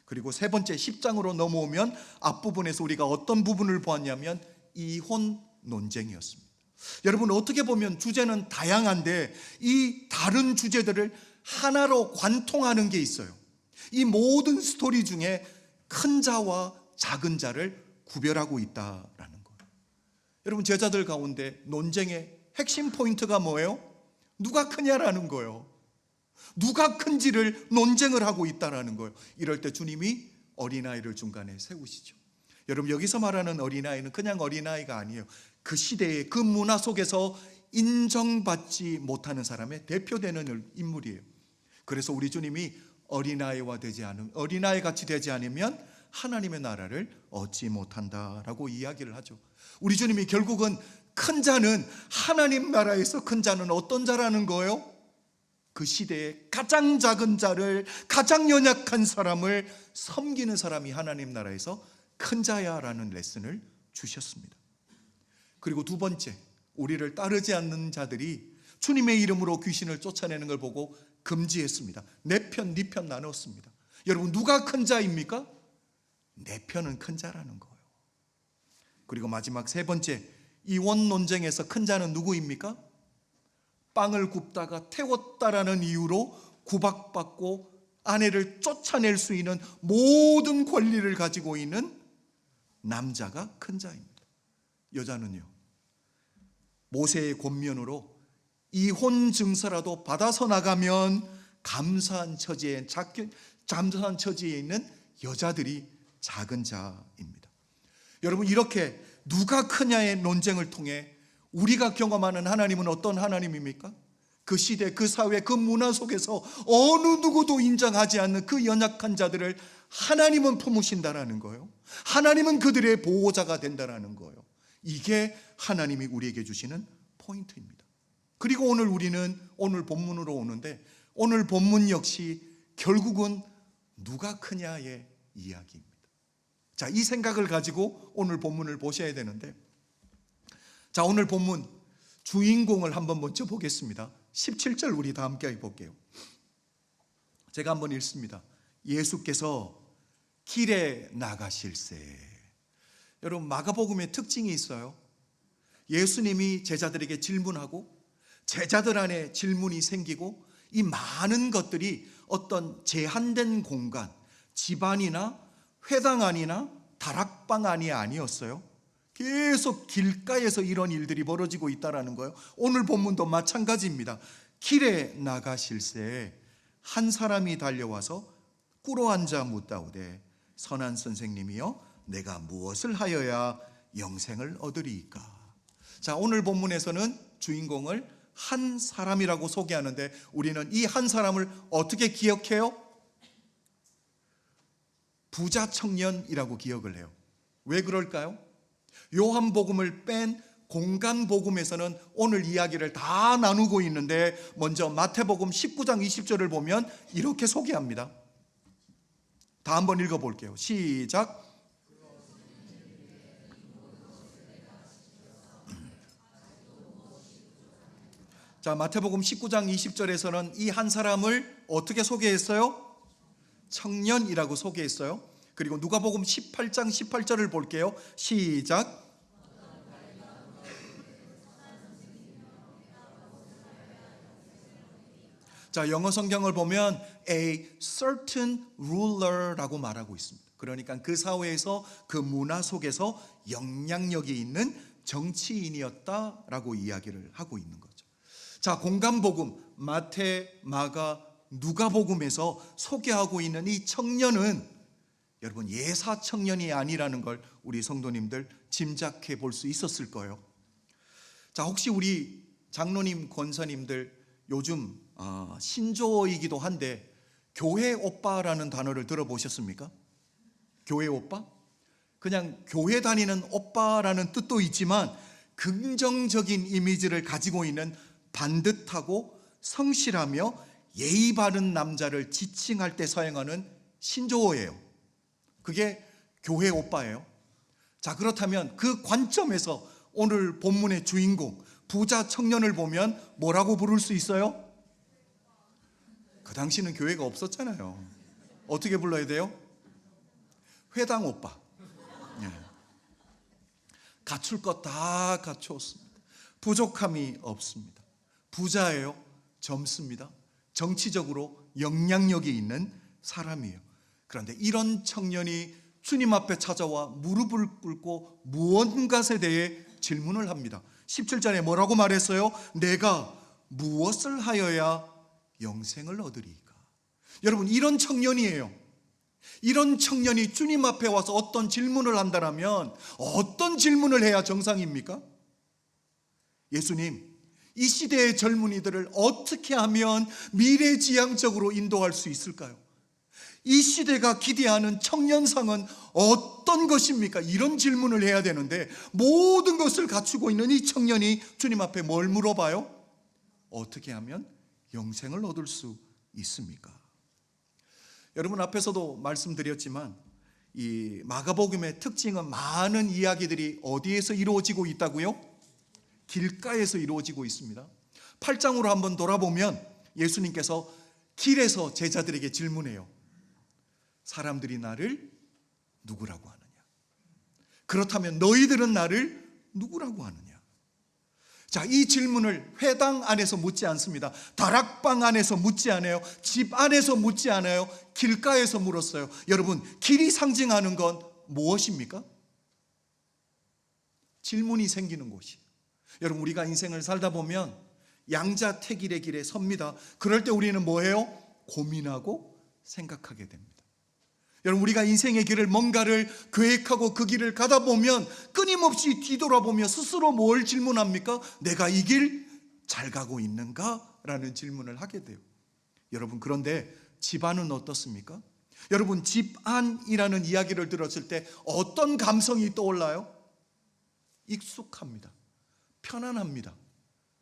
그리고 세 번째 10장으로 넘어오면 앞부분에서 우리가 어떤 부분을 보았냐면 이혼 논쟁이었습니다. 여러분, 어떻게 보면 주제는 다양한데 이 다른 주제들을 하나로 관통하는 게 있어요. 이 모든 스토리 중에 큰 자와 작은 자를 구별하고 있다라는 거예요. 여러분, 제자들 가운데 논쟁의 핵심 포인트가 뭐예요? 누가 크냐라는 거예요. 누가 큰지를 논쟁을 하고 있다라는 거예요. 이럴 때 주님이 어린아이를 중간에 세우시죠. 여러분, 여기서 말하는 어린아이는 그냥 어린아이가 아니에요. 그 시대의 그 문화 속에서 인정받지 못하는 사람의 대표되는 인물이에요. 그래서 우리 주님이 어린아이 같이 되지 않으면 하나님의 나라를 얻지 못한다라고 이야기를 하죠. 우리 주님이 결국은 큰 자는, 하나님 나라에서 큰 자는 어떤 자라는 거예요? 그 시대에 가장 작은 자를, 가장 연약한 사람을 섬기는 사람이 하나님 나라에서 큰 자야라는 레슨을 주셨습니다. 그리고 두 번째, 우리를 따르지 않는 자들이 주님의 이름으로 귀신을 쫓아내는 걸 보고 금지했습니다. 내 편, 네 편 나눴습니다. 여러분, 누가 큰 자입니까? 내 편은 큰 자라는 거예요. 그리고 마지막 세 번째, 이혼 논쟁에서 큰 자는 누구입니까? 빵을 굽다가 태웠다라는 이유로 구박받고 아내를 쫓아낼 수 있는 모든 권리를 가지고 있는 남자가 큰 자입니다. 여자는요, 모세의 권면으로 이혼 증서라도 받아서 나가면 감사한 처지에 있는 여자들이 작은 자입니다. 여러분, 이렇게 누가 크냐의 논쟁을 통해 우리가 경험하는 하나님은 어떤 하나님입니까? 그 시대, 그 사회, 그 문화 속에서 어느 누구도 인정하지 않는 그 연약한 자들을 하나님은 품으신다라는 거예요. 하나님은 그들의 보호자가 된다라는 거예요. 이게 하나님이 우리에게 주시는 포인트입니다. 그리고 우리는 오늘 본문으로 오는데, 오늘 본문 역시 결국은 누가 크냐의 이야기입니다. 자, 이 생각을 가지고 오늘 본문을 보셔야 되는데, 자, 오늘 본문 주인공을 한번 먼저 보겠습니다. 17절 우리 다 함께 볼게요. 제가 한번 읽습니다. 예수께서 길에 나가실새. 여러분, 마가복음의 특징이 있어요. 예수님이 제자들에게 질문하고 제자들 안에 질문이 생기고, 이 많은 것들이 어떤 제한된 공간, 집안이나 회당 안이나 다락방 안이 아니었어요. 계속 길가에서 이런 일들이 벌어지고 있다는 거예요. 오늘 본문도 마찬가지입니다. 길에 나가실새 한 사람이 달려와서 꿇어앉아 묻다오되, 선한 선생님이여, 내가 무엇을 하여야 영생을 얻으리이까? 자, 오늘 본문에서는 주인공을 한 사람이라고 소개하는데, 우리는 이 한 사람을 어떻게 기억해요? 부자 청년이라고 기억을 해요. 왜 그럴까요? 요한복음을 뺀 공간복음에서는 오늘 이야기를 다 나누고 있는데, 먼저 마태복음 19장 20절을 보면 이렇게 소개합니다. 다 한번 읽어볼게요. 시작. 자, 마태복음 19장 20절에서는 이 한 사람을 어떻게 소개했어요? 청년이라고 소개했어요. 그리고 누가복음 18장 18절을 볼게요. 시작. 자, 영어 성경을 보면 a certain ruler라고 말하고 있습니다. 그러니까 그 사회에서, 그 문화 속에서 영향력이 있는 정치인이었다라고 이야기를 하고 있는 거죠. 자, 공간복음 마태, 마가, 누가복음에서 소개하고 있는 이 청년은 여러분 예사 청년이 아니라는 걸 우리 성도님들 짐작해 볼 수 있었을 거예요. 자, 혹시 우리 장로님, 권사님들 요즘 신조어이기도 한데 교회 오빠라는 단어를 들어보셨습니까? 교회 오빠? 그냥 교회 다니는 오빠라는 뜻도 있지만 긍정적인 이미지를 가지고 있는 반듯하고 성실하며 예의 바른 남자를 지칭할 때 사용하는 신조어예요. 그게 교회 오빠예요. 자, 그렇다면 그 관점에서 오늘 본문의 주인공 부자 청년을 보면 뭐라고 부를 수 있어요? 그 당시는 교회가 없었잖아요. 어떻게 불러야 돼요? 회당 오빠. 예. 갖출 것 다 갖추었습니다. 부족함이 없습니다. 부자예요. 젊습니다. 정치적으로 영향력이 있는 사람이에요. 그런데 이런 청년이 주님 앞에 찾아와 무릎을 꿇고 무언가에 대해 질문을 합니다. 17절에 뭐라고 말했어요? 내가 무엇을 하여야 영생을 얻으리까? 여러분, 이런 청년이에요. 이런 청년이 주님 앞에 와서 어떤 질문을 한다면 어떤 질문을 해야 정상입니까? 예수님, 이 시대의 젊은이들을 어떻게 하면 미래지향적으로 인도할 수 있을까요? 이 시대가 기대하는 청년상은 어떤 것입니까? 이런 질문을 해야 되는데 모든 것을 갖추고 있는 이 청년이 주님 앞에 뭘 물어봐요? 어떻게 하면 영생을 얻을 수 있습니까? 여러분 앞에서도 말씀드렸지만 이 마가복음의 특징은 많은 이야기들이 어디에서 이루어지고 있다고요? 길가에서 이루어지고 있습니다. 8장으로 한번 돌아보면 예수님께서 길에서 제자들에게 질문해요. 사람들이 나를 누구라고 하느냐? 그렇다면 너희들은 나를 누구라고 하느냐? 자, 이 질문을 회당 안에서 묻지 않습니다. 다락방 안에서 묻지 않아요. 집 안에서 묻지 않아요. 길가에서 물었어요. 여러분, 길이 상징하는 건 무엇입니까? 질문이 생기는 곳이. 여러분, 우리가 인생을 살다 보면 양자택일의 길에 섭니다. 그럴 때 우리는 뭐예요? 고민하고 생각하게 됩니다. 여러분, 우리가 인생의 길을 뭔가를 계획하고 그 길을 가다 보면 끊임없이 뒤돌아보며 스스로 뭘 질문합니까? 내가 이 길 잘 가고 있는가? 라는 질문을 하게 돼요. 여러분, 그런데 집안은 어떻습니까? 여러분, 집안이라는 이야기를 들었을 때 어떤 감성이 떠올라요? 익숙합니다. 편안합니다.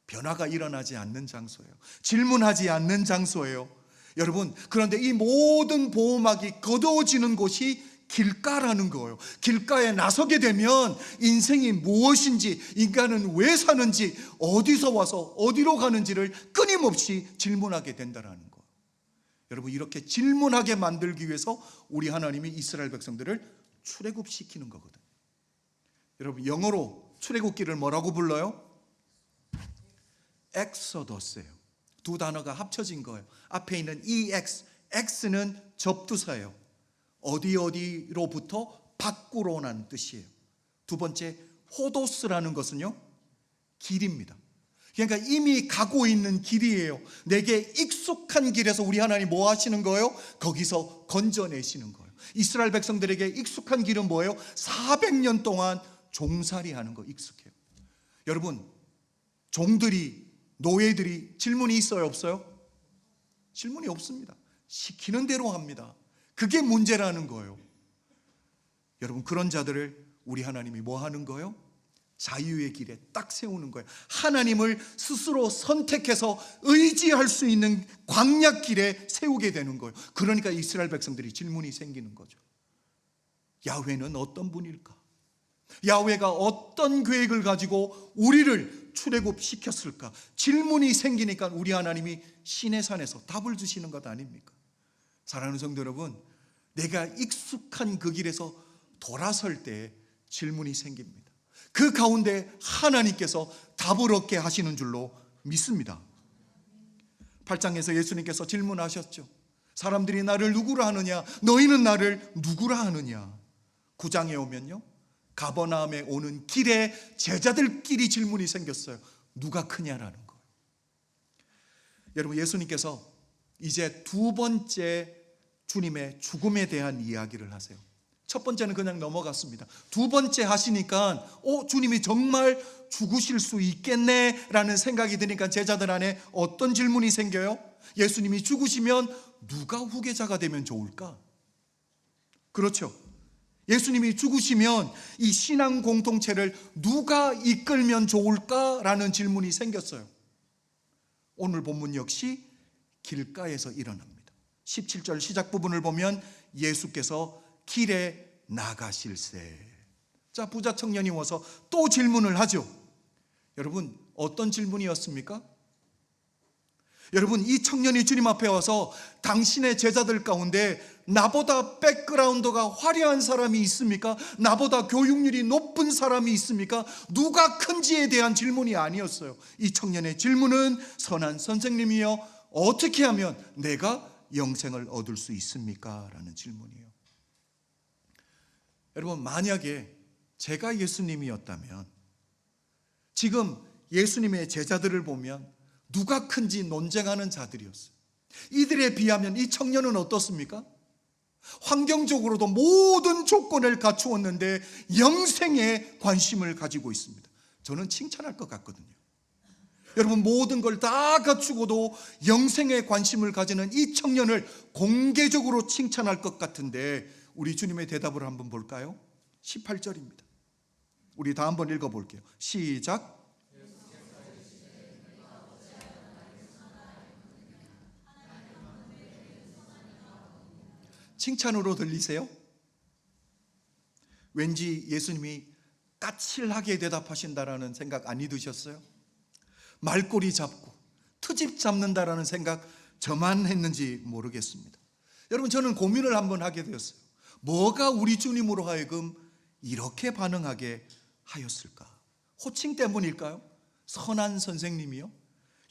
변화가 일어나지 않는 장소예요. 질문하지 않는 장소예요. 여러분, 그런데 이 모든 보호막이 거두어지는 곳이 길가라는 거예요. 길가에 나서게 되면 인생이 무엇인지, 인간은 왜 사는지, 어디서 와서 어디로 가는지를 끊임없이 질문하게 된다는 거예요. 여러분, 이렇게 질문하게 만들기 위해서 우리 하나님이 이스라엘 백성들을 출애굽시키는 거거든요. 여러분, 영어로 출애굽기를 뭐라고 불러요? 엑소더스예요. 두 단어가 합쳐진 거예요. 앞에 있는 EX, X는 접두사예요. 어디로부터 밖으로 오라는 뜻이에요. 두 번째, 호도스라는 것은요, 길입니다. 그러니까 이미 가고 있는 길이에요. 내게 익숙한 길에서 우리 하나님 뭐 하시는 거예요? 거기서 건져내시는 거예요. 이스라엘 백성들에게 익숙한 길은 뭐예요? 400년 동안 종살이 하는 거 익숙해요. 여러분, 종들이, 노예들이 질문이 있어요, 없어요? 질문이 없습니다. 시키는 대로 합니다. 그게 문제라는 거예요. 여러분, 그런 자들을 우리 하나님이 뭐 하는 거예요? 자유의 길에 딱 세우는 거예요. 하나님을 스스로 선택해서 의지할 수 있는 광야길에 세우게 되는 거예요. 그러니까 이스라엘 백성들이 질문이 생기는 거죠. 야훼는 어떤 분일까? 야훼가 어떤 계획을 가지고 우리를 출애굽시켰을까? 질문이 생기니까 우리 하나님이 시내산에서 답을 주시는 것 아닙니까? 사랑하는 성도 여러분, 내가 익숙한 그 길에서 돌아설 때 질문이 생깁니다. 그 가운데 하나님께서 답을 얻게 하시는 줄로 믿습니다. 8장에서 예수님께서 질문하셨죠. 사람들이 나를 누구라 하느냐? 너희는 나를 누구라 하느냐? 9장에 오면요, 가버나움에 오는 길에 제자들끼리 질문이 생겼어요. 누가 크냐라는 거예요. 여러분, 예수님께서 이제 두 번째 주님의 죽음에 대한 이야기를 하세요. 첫 번째는 그냥 넘어갔습니다. 두 번째 하시니까 주님이 정말 죽으실 수 있겠네 라는 생각이 드니까 제자들 안에 어떤 질문이 생겨요? 예수님이 죽으시면 누가 후계자가 되면 좋을까? 그렇죠. 예수님이 죽으시면 이 신앙 공동체를 누가 이끌면 좋을까라는 질문이 생겼어요. 오늘 본문 역시 길가에서 일어납니다. 17절 시작 부분을 보면 예수께서 길에 나가실세. 자, 부자 청년이 와서 또 질문을 하죠. 여러분, 어떤 질문이었습니까? 여러분, 이 청년이 주님 앞에 와서 당신의 제자들 가운데 나보다 백그라운드가 화려한 사람이 있습니까? 나보다 교육률이 높은 사람이 있습니까? 누가 큰지에 대한 질문이 아니었어요. 이 청년의 질문은 선한 선생님이여, 어떻게 하면 내가 영생을 얻을 수 있습니까? 라는 질문이에요. 여러분, 만약에 제가 예수님이었다면 지금 예수님의 제자들을 보면 누가 큰지 논쟁하는 자들이었어요. 이들에 비하면 이 청년은 어떻습니까? 환경적으로도 모든 조건을 갖추었는데 영생에 관심을 가지고 있습니다. 저는 칭찬할 것 같거든요. 여러분, 모든 걸 다 갖추고도 영생에 관심을 가지는 이 청년을 공개적으로 칭찬할 것 같은데 우리 주님의 대답을 한번 볼까요? 18절입니다. 우리 다 한번 읽어볼게요. 시작. 칭찬으로 들리세요? 왠지 예수님이 까칠하게 대답하신다라는 생각 안 드셨어요? 말꼬리 잡고 트집 잡는다라는 생각 저만 했는지 모르겠습니다. 여러분, 저는 고민을 한번 하게 되었어요. 뭐가 우리 주님으로 하여금 이렇게 반응하게 하였을까? 호칭 때문일까요? 선한 선생님이요?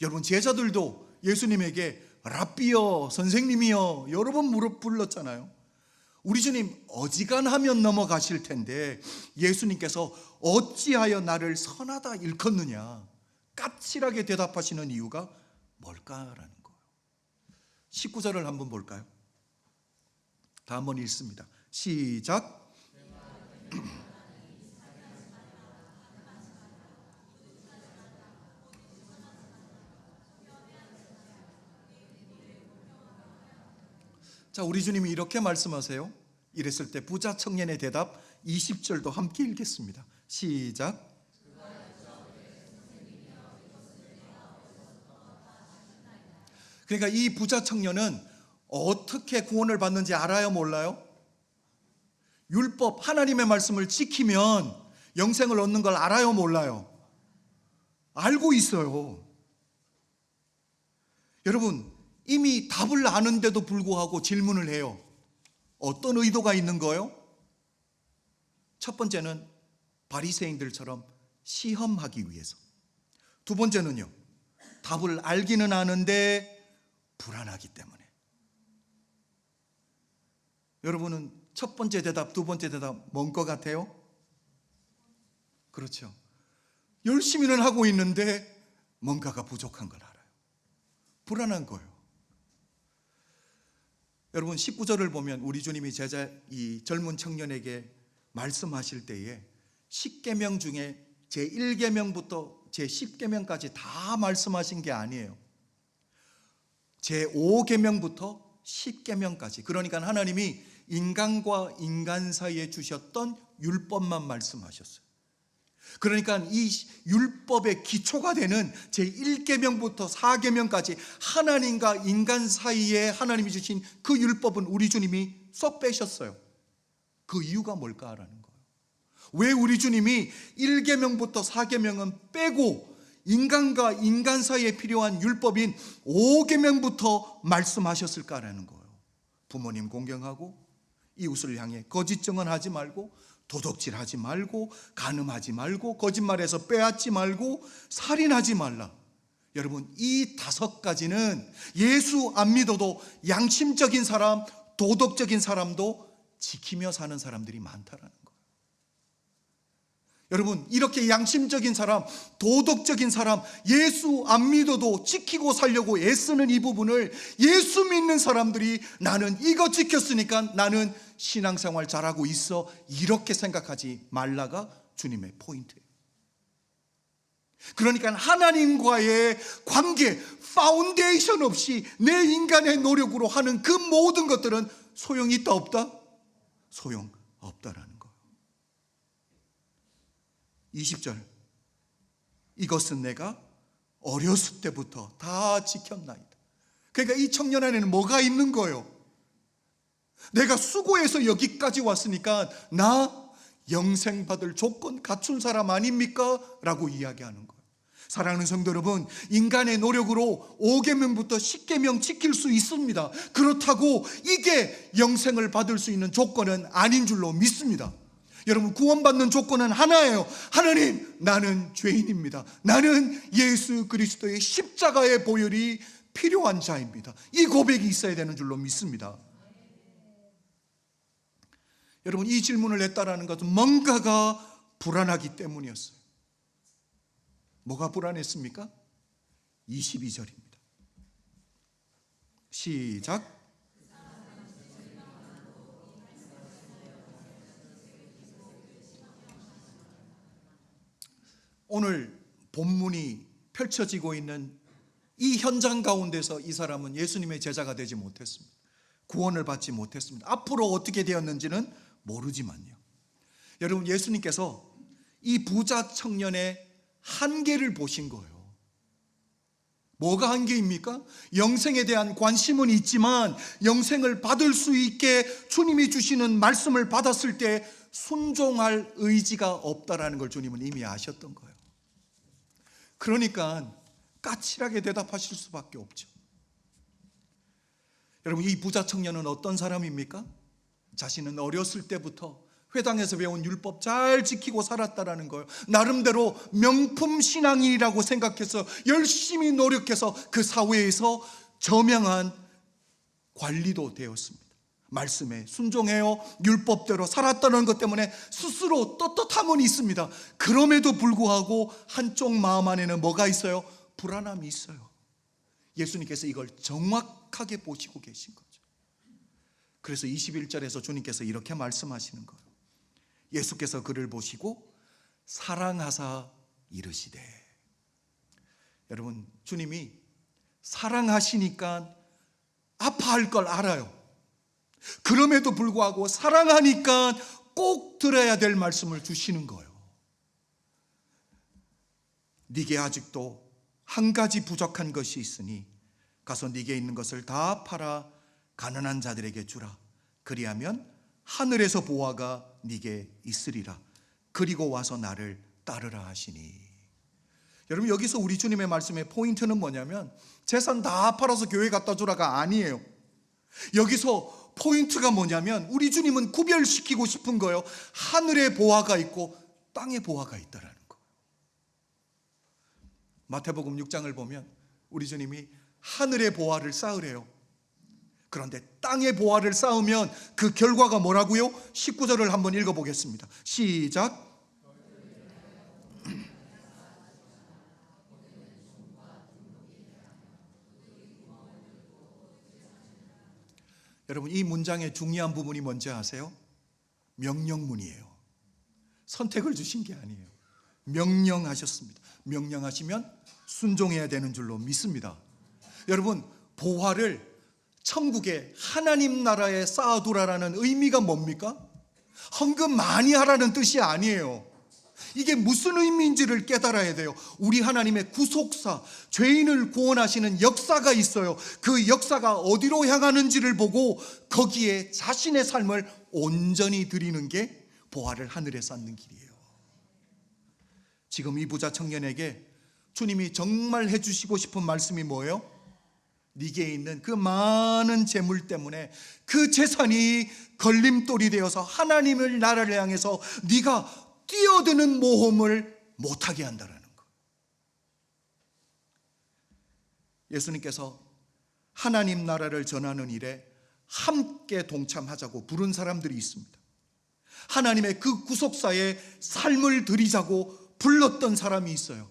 여러분, 제자들도 예수님에게 랍비여, 선생님이여 여러 번 무릎 불렀잖아요. 우리 주님 어지간하면 넘어가실 텐데 예수님께서 어찌하여 나를 선하다 일컫느냐, 까칠하게 대답하시는 이유가 뭘까라는 거예요. 19절을 한번 볼까요? 다 한번 읽습니다. 시작. 자, 우리 주님이 이렇게 말씀하세요. 이랬을 때 부자 청년의 대답 20절도 함께 읽겠습니다. 시작. 그러니까 이 부자 청년은 어떻게 구원을 받는지 알아요, 몰라요? 율법, 하나님의 말씀을 지키면 영생을 얻는 걸 알아요, 몰라요? 알고 있어요. 여러분, 이미 답을 아는데도 불구하고 질문을 해요. 어떤 의도가 있는 거예요? 첫 번째는 바리새인들처럼 시험하기 위해서. 두 번째는요, 답을 알기는 아는데 불안하기 때문에. 여러분은 첫 번째 대답, 두 번째 대답 뭔 것 같아요? 그렇죠. 열심히는 하고 있는데 뭔가가 부족한 걸 알아요. 불안한 거예요. 여러분, 19절을 보면 우리 주님이 이 젊은 청년에게 말씀하실 때에 10계명 중에 제1계명부터 제10계명까지 다 말씀하신 게 아니에요. 제5계명부터 10계명까지. 그러니까 하나님이 인간과 인간 사이에 주셨던 율법만 말씀하셨어요. 그러니까 이 율법의 기초가 되는 제1계명부터 4계명까지 하나님과 인간 사이에 하나님이 주신 그 율법은 우리 주님이 쏙 빼셨어요. 그 이유가 뭘까라는 거예요. 왜 우리 주님이 1계명부터 4계명은 빼고 인간과 인간 사이에 필요한 율법인 5계명부터 말씀하셨을까라는 거예요. 부모님 공경하고, 이웃을 향해 거짓 증언하지 말고, 도둑질하지 말고, 간음하지 말고, 거짓말해서 빼앗지 말고, 살인하지 말라. 여러분, 이 5가지는 예수 안 믿어도 양심적인 사람, 도덕적인 사람도 지키며 사는 사람들이 많다라는 거예요. 여러분, 이렇게 양심적인 사람, 도덕적인 사람, 예수 안 믿어도 지키고 살려고 애쓰는 이 부분을 예수 믿는 사람들이 나는 이거 지켰으니까 나는 신앙생활 잘하고 있어, 이렇게 생각하지 말라가 주님의 포인트예요. 그러니까 하나님과의 관계, 파운데이션 없이 내 인간의 노력으로 하는 그 모든 것들은 소용이 있다 없다? 소용없다라는 거예요. 20절, 이것은 내가 어렸을 때부터 다 지켰나이다. 그러니까 이 청년 안에는 뭐가 있는 거예요? 내가 수고해서 여기까지 왔으니까 나 영생 받을 조건 갖춘 사람 아닙니까? 라고 이야기하는 거예요. 사랑하는 성도 여러분, 인간의 노력으로 5계명부터 10계명 지킬 수 있습니다. 그렇다고 이게 영생을 받을 수 있는 조건은 아닌 줄로 믿습니다. 여러분, 구원받는 조건은 하나예요. 하나님, 나는 죄인입니다. 나는 예수 그리스도의 십자가의 보혈이 필요한 자입니다. 이 고백이 있어야 되는 줄로 믿습니다. 여러분, 이 질문을 했다라는 것은 뭔가가 불안하기 때문이었어요. 뭐가 불안했습니까? 22절입니다. 시작. 오늘 본문이 펼쳐지고 있는 이 현장 가운데서 이 사람은 예수님의 제자가 되지 못했습니다. 구원을 받지 못했습니다. 앞으로 어떻게 되었는지는 모르지만요. 여러분, 예수님께서 이 부자 청년의 한계를 보신 거예요. 뭐가 한계입니까? 영생에 대한 관심은 있지만 영생을 받을 수 있게 주님이 주시는 말씀을 받았을 때 순종할 의지가 없다라는 걸 주님은 이미 아셨던 거예요. 그러니까 까칠하게 대답하실 수밖에 없죠. 여러분, 이 부자 청년은 어떤 사람입니까? 자신은 어렸을 때부터 회당에서 배운 율법 잘 지키고 살았다라는 거예요. 나름대로 명품 신앙이라고 생각해서 열심히 노력해서 그 사회에서 저명한 관리도 되었습니다. 말씀에 순종해요 율법대로 살았다는 것 때문에 스스로 떳떳함은 있습니다. 그럼에도 불구하고 한쪽 마음 안에는 뭐가 있어요? 불안함이 있어요. 예수님께서 이걸 정확하게 보시고 계신 거죠. 그래서 21절에서 주님께서 이렇게 말씀하시는 거예요. 예수께서 그를 보시고 사랑하사 이르시되. 여러분, 주님이 사랑하시니까 아파할 걸 알아요. 그럼에도 불구하고 사랑하니까 꼭 들어야 될 말씀을 주시는 거예요. 네게 아직도 한 가지 부족한 것이 있으니 가서 네게 있는 것을 다 팔아 가난한 자들에게 주라. 그리하면 하늘에서 보화가 네게 있으리라. 그리고 와서 나를 따르라 하시니. 여러분, 여기서 우리 주님의 말씀의 포인트는 뭐냐면 재산 다 팔아서 교회 갖다 주라가 아니에요. 여기서 포인트가 뭐냐면 우리 주님은 구별시키고 싶은 거예요. 하늘에 보화가 있고 땅에 보화가 있다라는 거예요. 마태복음 6장을 보면 우리 주님이 하늘의 보화를 쌓으래요. 그런데 땅의 보화를 쌓으면 그 결과가 뭐라고요? 19절을 한번 읽어보겠습니다. 시작. 여러분, 이 문장의 중요한 부분이 뭔지 아세요? 명령문이에요. 선택을 주신 게 아니에요. 명령하셨습니다. 명령하시면 순종해야 되는 줄로 믿습니다. 여러분, 보화를 천국에 하나님 나라에 쌓아두라라는 의미가 뭡니까? 헌금 많이 하라는 뜻이 아니에요. 이게 무슨 의미인지를 깨달아야 돼요. 우리 하나님의 구속사, 죄인을 구원하시는 역사가 있어요. 그 역사가 어디로 향하는지를 보고 거기에 자신의 삶을 온전히 드리는 게 보화를 하늘에 쌓는 길이에요. 지금 이 부자 청년에게 주님이 정말 해주시고 싶은 말씀이 뭐예요? 네게 있는 그 많은 재물 때문에 그 재산이 걸림돌이 되어서 하나님을 나라를 향해서 네가 뛰어드는 모험을 못하게 한다라는 거. 예수님께서 하나님 나라를 전하는 일에 함께 동참하자고 부른 사람들이 있습니다. 하나님의 그 구속사에 삶을 드리자고 불렀던 사람이 있어요.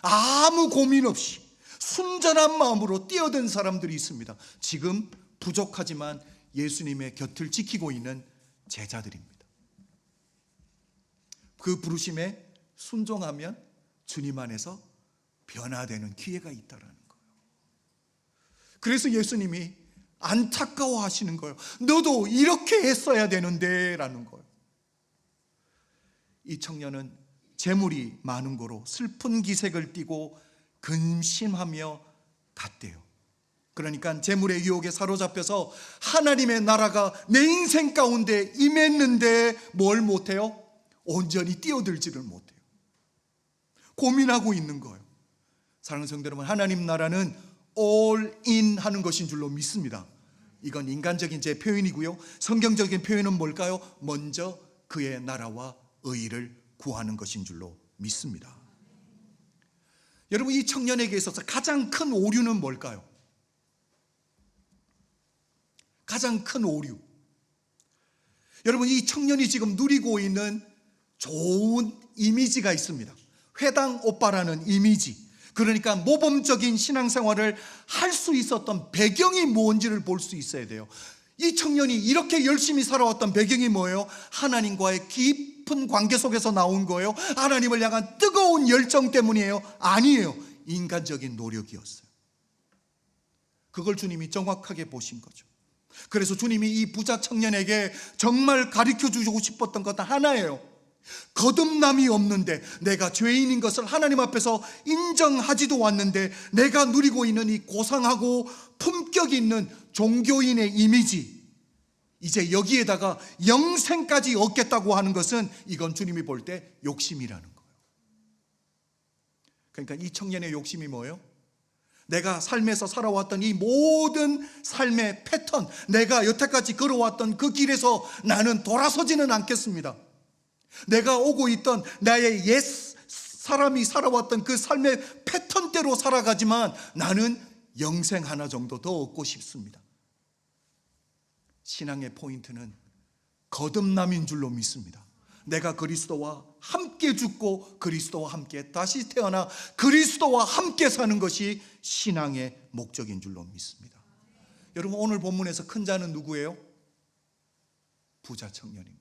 아무 고민 없이 순전한 마음으로 뛰어든 사람들이 있습니다. 지금 부족하지만 예수님의 곁을 지키고 있는 제자들입니다. 그 부르심에 순종하면 주님 안에서 변화되는 기회가 있다라는 거예요. 그래서 예수님이 안타까워 하시는 거예요. 너도 이렇게 했어야 되는데 라는 거예요. 이 청년은 재물이 많은 거로 슬픈 기색을 띠고 근심하며 갔대요. 그러니까 재물의 유혹에 사로잡혀서 하나님의 나라가 내 인생 가운데 임했는데 뭘 못해요? 온전히 뛰어들지를 못해요. 고민하고 있는 거예요. 사랑하는 성도 여러분, 하나님 나라는 all in 하는 것인 줄로 믿습니다. 이건 인간적인 제 표현이고요. 성경적인 표현은 뭘까요? 먼저 그의 나라와 의의를 구하는 것인 줄로 믿습니다. 여러분, 이 청년에게 있어서 가장 큰 오류는 뭘까요? 가장 큰 오류. 여러분, 이 청년이 지금 누리고 있는 좋은 이미지가 있습니다. 회당 오빠라는 이미지. 그러니까 모범적인 신앙생활을 할 수 있었던 배경이 뭔지를 볼 수 있어야 돼요. 이 청년이 이렇게 열심히 살아왔던 배경이 뭐예요? 하나님과의 깊은 깊은 관계 속에서 나온 거예요? 하나님을 향한 뜨거운 열정 때문이에요? 아니에요. 인간적인 노력이었어요. 그걸 주님이 정확하게 보신 거죠. 그래서 주님이 이 부자 청년에게 정말 가르쳐 주고 싶었던 것 하나예요. 거듭남이 없는데, 내가 죄인인 것을 하나님 앞에서 인정하지도 않는데, 내가 누리고 있는 이 고상하고 품격 있는 종교인의 이미지, 이제 여기에다가 영생까지 얻겠다고 하는 것은, 이건 주님이 볼 때 욕심이라는 거예요. 그러니까 이 청년의 욕심이 뭐예요? 내가 삶에서 살아왔던 이 모든 삶의 패턴, 내가 여태까지 걸어왔던 그 길에서 나는 돌아서지는 않겠습니다. 내가 오고 있던 나의 옛 사람이 살아왔던 그 삶의 패턴대로 살아가지만 나는 영생 하나 정도 더 얻고 싶습니다. 신앙의 포인트는 거듭남인 줄로 믿습니다. 내가 그리스도와 함께 죽고 그리스도와 함께 다시 태어나 그리스도와 함께 사는 것이 신앙의 목적인 줄로 믿습니다. 여러분, 오늘 본문에서 큰 자는 누구예요? 부자 청년입니다.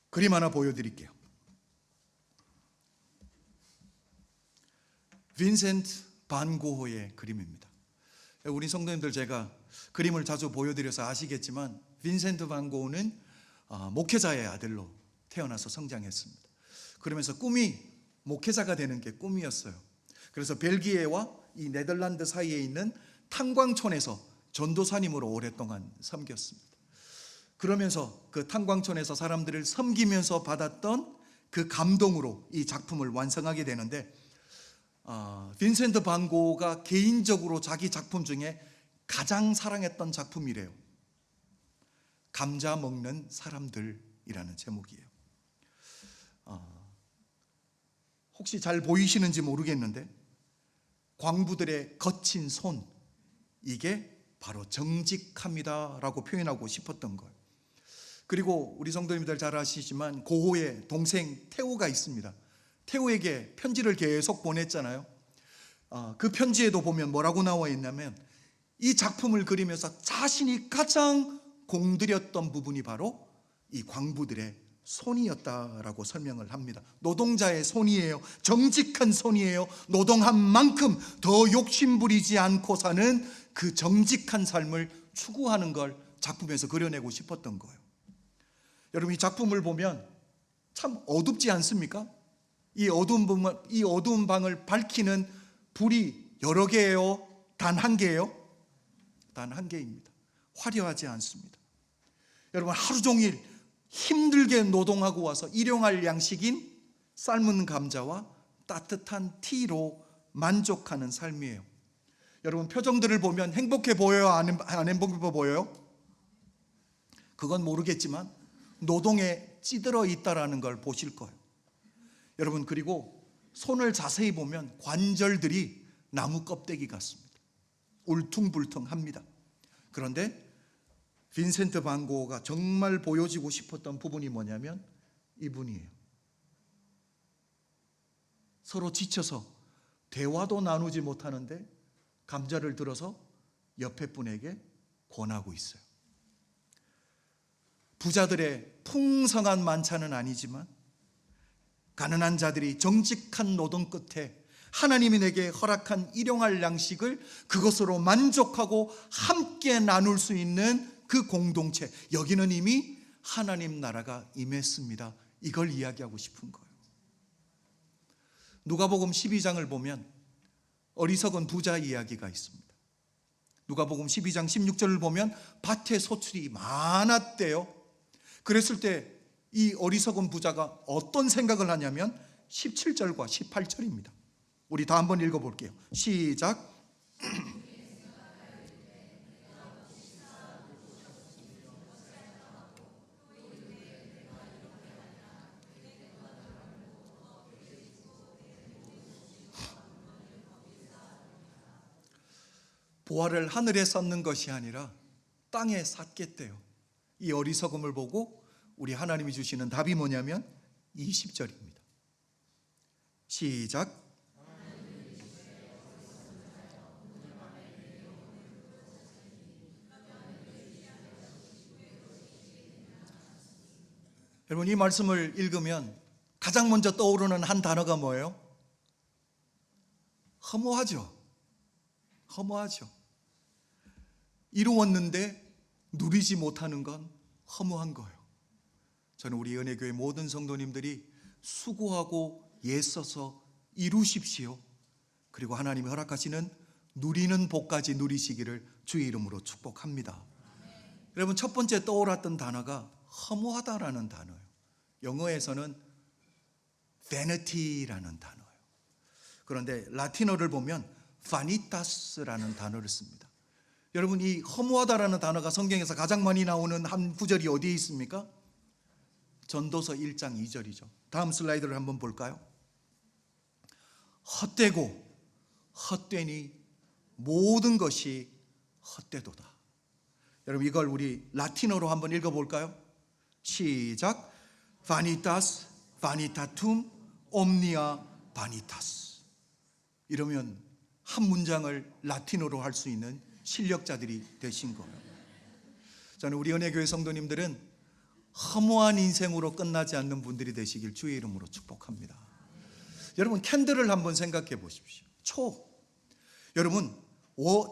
그림 하나 보여드릴게요. 빈센트 반 고흐의 그림입니다. 우리 성도님들, 제가 그림을 자주 보여드려서 아시겠지만, 빈센트 반 고흐는 목회자의 아들로 태어나서 성장했습니다. 그러면서 꿈이 목회자가 되는 게 꿈이었어요. 그래서 벨기에와 이 네덜란드 사이에 있는 탄광촌에서 전도사님으로 오랫동안 섬겼습니다. 그러면서 그 탄광촌에서 사람들을 섬기면서 받았던 그 감동으로 이 작품을 완성하게 되는데, 빈센트 반 고흐가 개인적으로 자기 작품 중에 가장 사랑했던 작품이래요. 감자 먹는 사람들이라는 제목이에요. 혹시 잘 보이시는지 모르겠는데, 광부들의 거친 손, 이게 바로 정직함이다라고 표현하고 싶었던 거예요. 그리고 우리 성도님들 잘 아시지만 고흐의 동생 테오가 있습니다. 테오에게 편지를 계속 보냈잖아요. 그 편지에도 보면 뭐라고 나와 있냐면, 이 작품을 그리면서 자신이 가장 공들였던 부분이 바로 이 광부들의 손이었다라고 설명을 합니다. 노동자의 손이에요. 정직한 손이에요. 노동한 만큼 더 욕심부리지 않고 사는 그 정직한 삶을 추구하는 걸 작품에서 그려내고 싶었던 거예요. 여러분, 이 작품을 보면 참 어둡지 않습니까? 이 어두운 방을 밝히는 불이 여러 개예요? 단 한 개예요? 단 한 개입니다. 화려하지 않습니다. 여러분, 하루 종일 힘들게 노동하고 와서 일용할 양식인 삶은 감자와 따뜻한 티로 만족하는 삶이에요. 여러분, 표정들을 보면 행복해 보여요? 안 행복해 보여요? 그건 모르겠지만 노동에 찌들어 있다라는 걸 보실 거예요. 여러분, 그리고 손을 자세히 보면 관절들이 나무 껍데기 같습니다. 울퉁불퉁합니다. 그런데 빈센트 반 고흐가 정말 보여주고 싶었던 부분이 뭐냐면 이분이에요. 서로 지쳐서 대화도 나누지 못하는데 감자를 들어서 옆에 분에게 권하고 있어요. 부자들의 풍성한 만찬은 아니지만 가난한 자들이 정직한 노동 끝에 하나님이 내게 허락한 일용할 양식을 그것으로 만족하고 함께 나눌 수 있는 그 공동체, 여기는 이미 하나님 나라가 임했습니다. 이걸 이야기하고 싶은 거예요. 누가복음 12장을 보면 어리석은 부자 이야기가 있습니다. 누가복음 12장 16절을 보면 밭에 소출이 많았대요. 그랬을 때 이 어리석은 부자가 어떤 생각을 하냐면 17절과 18절입니다. 우리 다 한번 읽어볼게요. 시작. 보화를 하늘에 쌓는 것이 아니라 땅에 샀겠대요. 이 어리석음을 보고 우리 하나님이 주시는 답이 뭐냐면 20절입니다. 시작. 여러분, 이 말씀을 읽으면 가장 먼저 떠오르는 한 단어가 뭐예요? 허무하죠. 허무하죠. 이루었는데 누리지 못하는 건 허무한 거예요. 저는 우리 은혜교회 모든 성도님들이 수고하고 애써서 이루십시오. 그리고 하나님이 허락하시는 누리는 복까지 누리시기를 주의 이름으로 축복합니다. 여러분, 첫 번째 떠올랐던 단어가 허무하다라는 단어예요. 영어에서는 vanity라는 단어예요. 그런데 라틴어를 보면 vanitas라는 단어를 씁니다. 여러분, 이 허무하다라는 단어가 성경에서 가장 많이 나오는 한 구절이 어디에 있습니까? 전도서 1장 2절이죠. 다음 슬라이드를 한번 볼까요? 헛되고 헛되니 모든 것이 헛되도다. 여러분, 이걸 우리 라틴어로 한번 읽어볼까요? 시작. vanitas, vanitatum, omnia vanitas. 이러면 한 문장을 라틴어로 할 수 있는 실력자들이 되신 거예요. 저는 우리 은혜교회 성도님들은 허무한 인생으로 끝나지 않는 분들이 되시길 주의 이름으로 축복합니다. 여러분, 캔들을 한번 생각해 보십시오. 초. 여러분,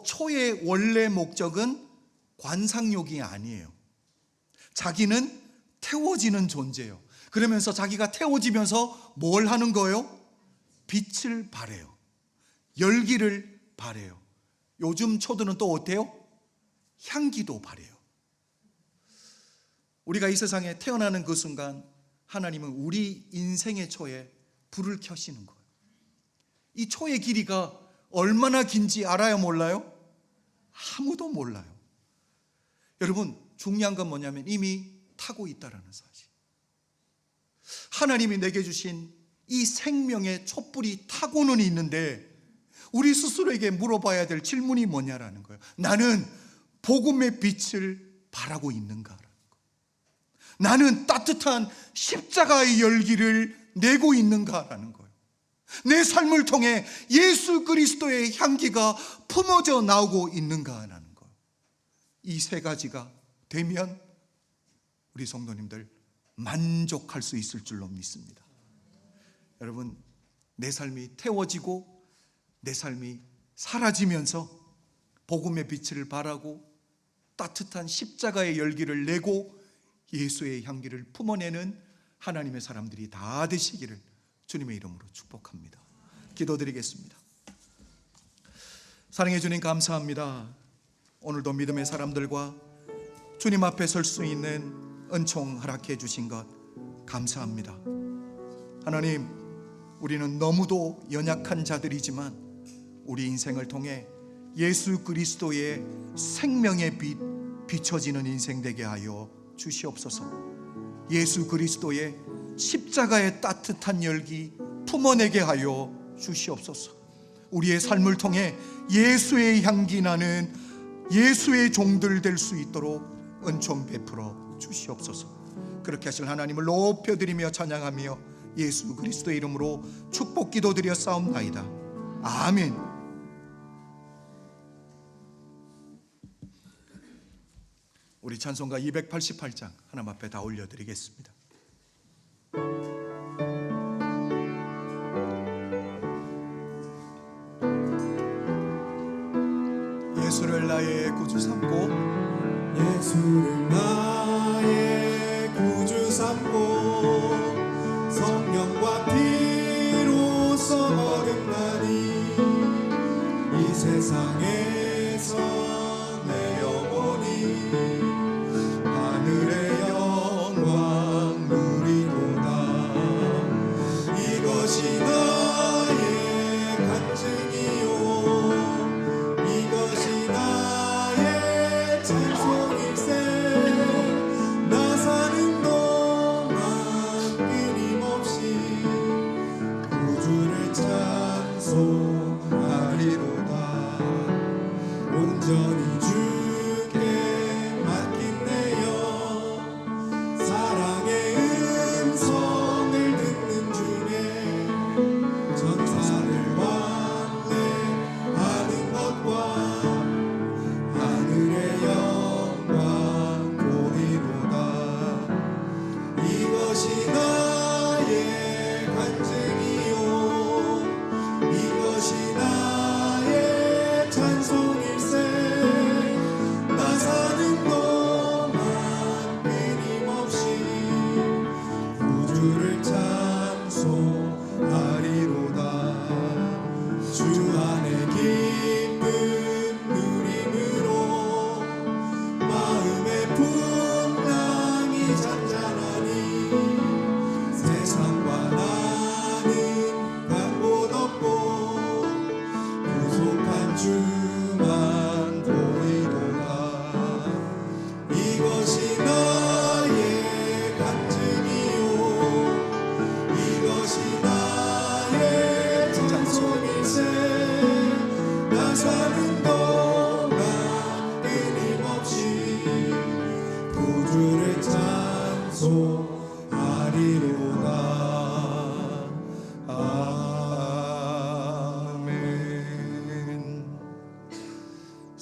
초의 원래 목적은 관상용이 아니에요. 자기는 태워지는 존재예요. 그러면서 자기가 태워지면서 뭘 하는 거예요? 빛을 발해요. 열기를 발해요. 요즘 초들은 또 어때요? 향기도 발해요. 우리가 이 세상에 태어나는 그 순간 하나님은 우리 인생의 초에 불을 켜시는 거예요. 이 초의 길이가 얼마나 긴지 알아요, 몰라요? 아무도 몰라요. 여러분, 중요한 건 뭐냐면 이미 타고 있다라는 사실. 하나님이 내게 주신 이 생명의 촛불이 타고는 있는데 우리 스스로에게 물어봐야 될 질문이 뭐냐라는 거예요. 나는 복음의 빛을 바라고 있는가라는 거예요. 나는 따뜻한 십자가의 열기를 내고 있는가라는 거예요. 내 삶을 통해 예수 그리스도의 향기가 품어져 나오고 있는가라는 거예요. 이 세 가지가 되면 우리 성도님들 만족할 수 있을 줄로 믿습니다. 여러분, 내 삶이 태워지고 내 삶이 사라지면서 복음의 빛을 발하고 따뜻한 십자가의 열기를 내고 예수의 향기를 품어내는 하나님의 사람들이 다 되시기를 주님의 이름으로 축복합니다. 기도드리겠습니다. 사랑해 주님, 감사합니다. 오늘도 믿음의 사람들과 주님 앞에 설 수 있는 은총 허락해 주신 것 감사합니다. 하나님, 우리는 너무도 연약한 자들이지만 우리 인생을 통해 예수 그리스도의 생명의 빛 비춰지는 인생 되게 하여 주시옵소서. 예수 그리스도의 십자가의 따뜻한 열기 품어내게 하여 주시옵소서. 우리의 삶을 통해 예수의 향기 나는 예수의 종들 될 수 있도록 은총 베풀어 주시옵소서. 그렇게 하실 하나님을 높여드리며 찬양하며 예수 그리스도의 이름으로 축복 기도드려 싸움나이다. 아멘. 우리 찬송가 288장 하나님 앞에 다 올려드리겠습니다. 예수를 나의 구주 삼고 예수를 나의 구주 삼고 성령과 피로써 거듭나니 이 세상에서 내 영혼이 하늘의 영광 누리도다. 이것이 나의 간증이요 이것이 나의 찬송일세.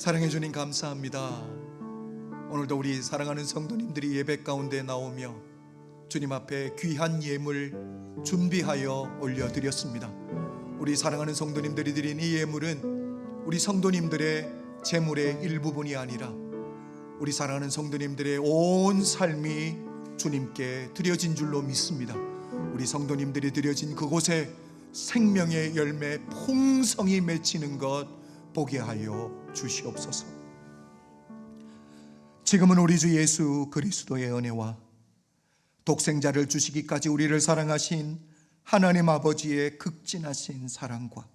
사랑해 주님 감사합니다. 오늘도 우리 사랑하는 성도님들이 예배 가운데 나오며 주님 앞에 귀한 예물 준비하여 올려드렸습니다. 우리 사랑하는 성도님들이 드린 이 예물은 우리 성도님들의 재물의 일부분이 아니라 우리 사랑하는 성도님들의 온 삶이 주님께 드려진 줄로 믿습니다. 우리 성도님들이 드려진 그곳에 생명의 열매 풍성히 맺히는 것 보게 하여 주시옵소서. 지금은 우리 주 예수 그리스도의 은혜와 독생자를 주시기까지 우리를 사랑하신 하나님 아버지의 극진하신 사랑과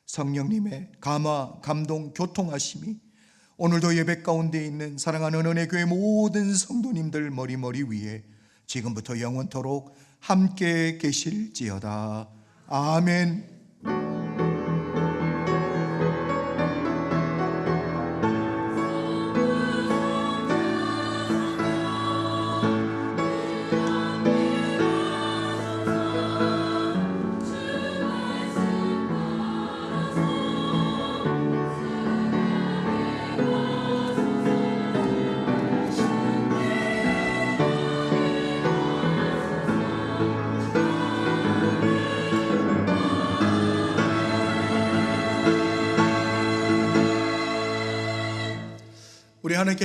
성령님의 감화, 감동, 교통하심이 오늘도 예배 가운데 있는 사랑하는 은혜교회 모든 성도님들 머리 위에 지금부터 영원토록 함께 계실지어다. 아멘. 우리 하나님께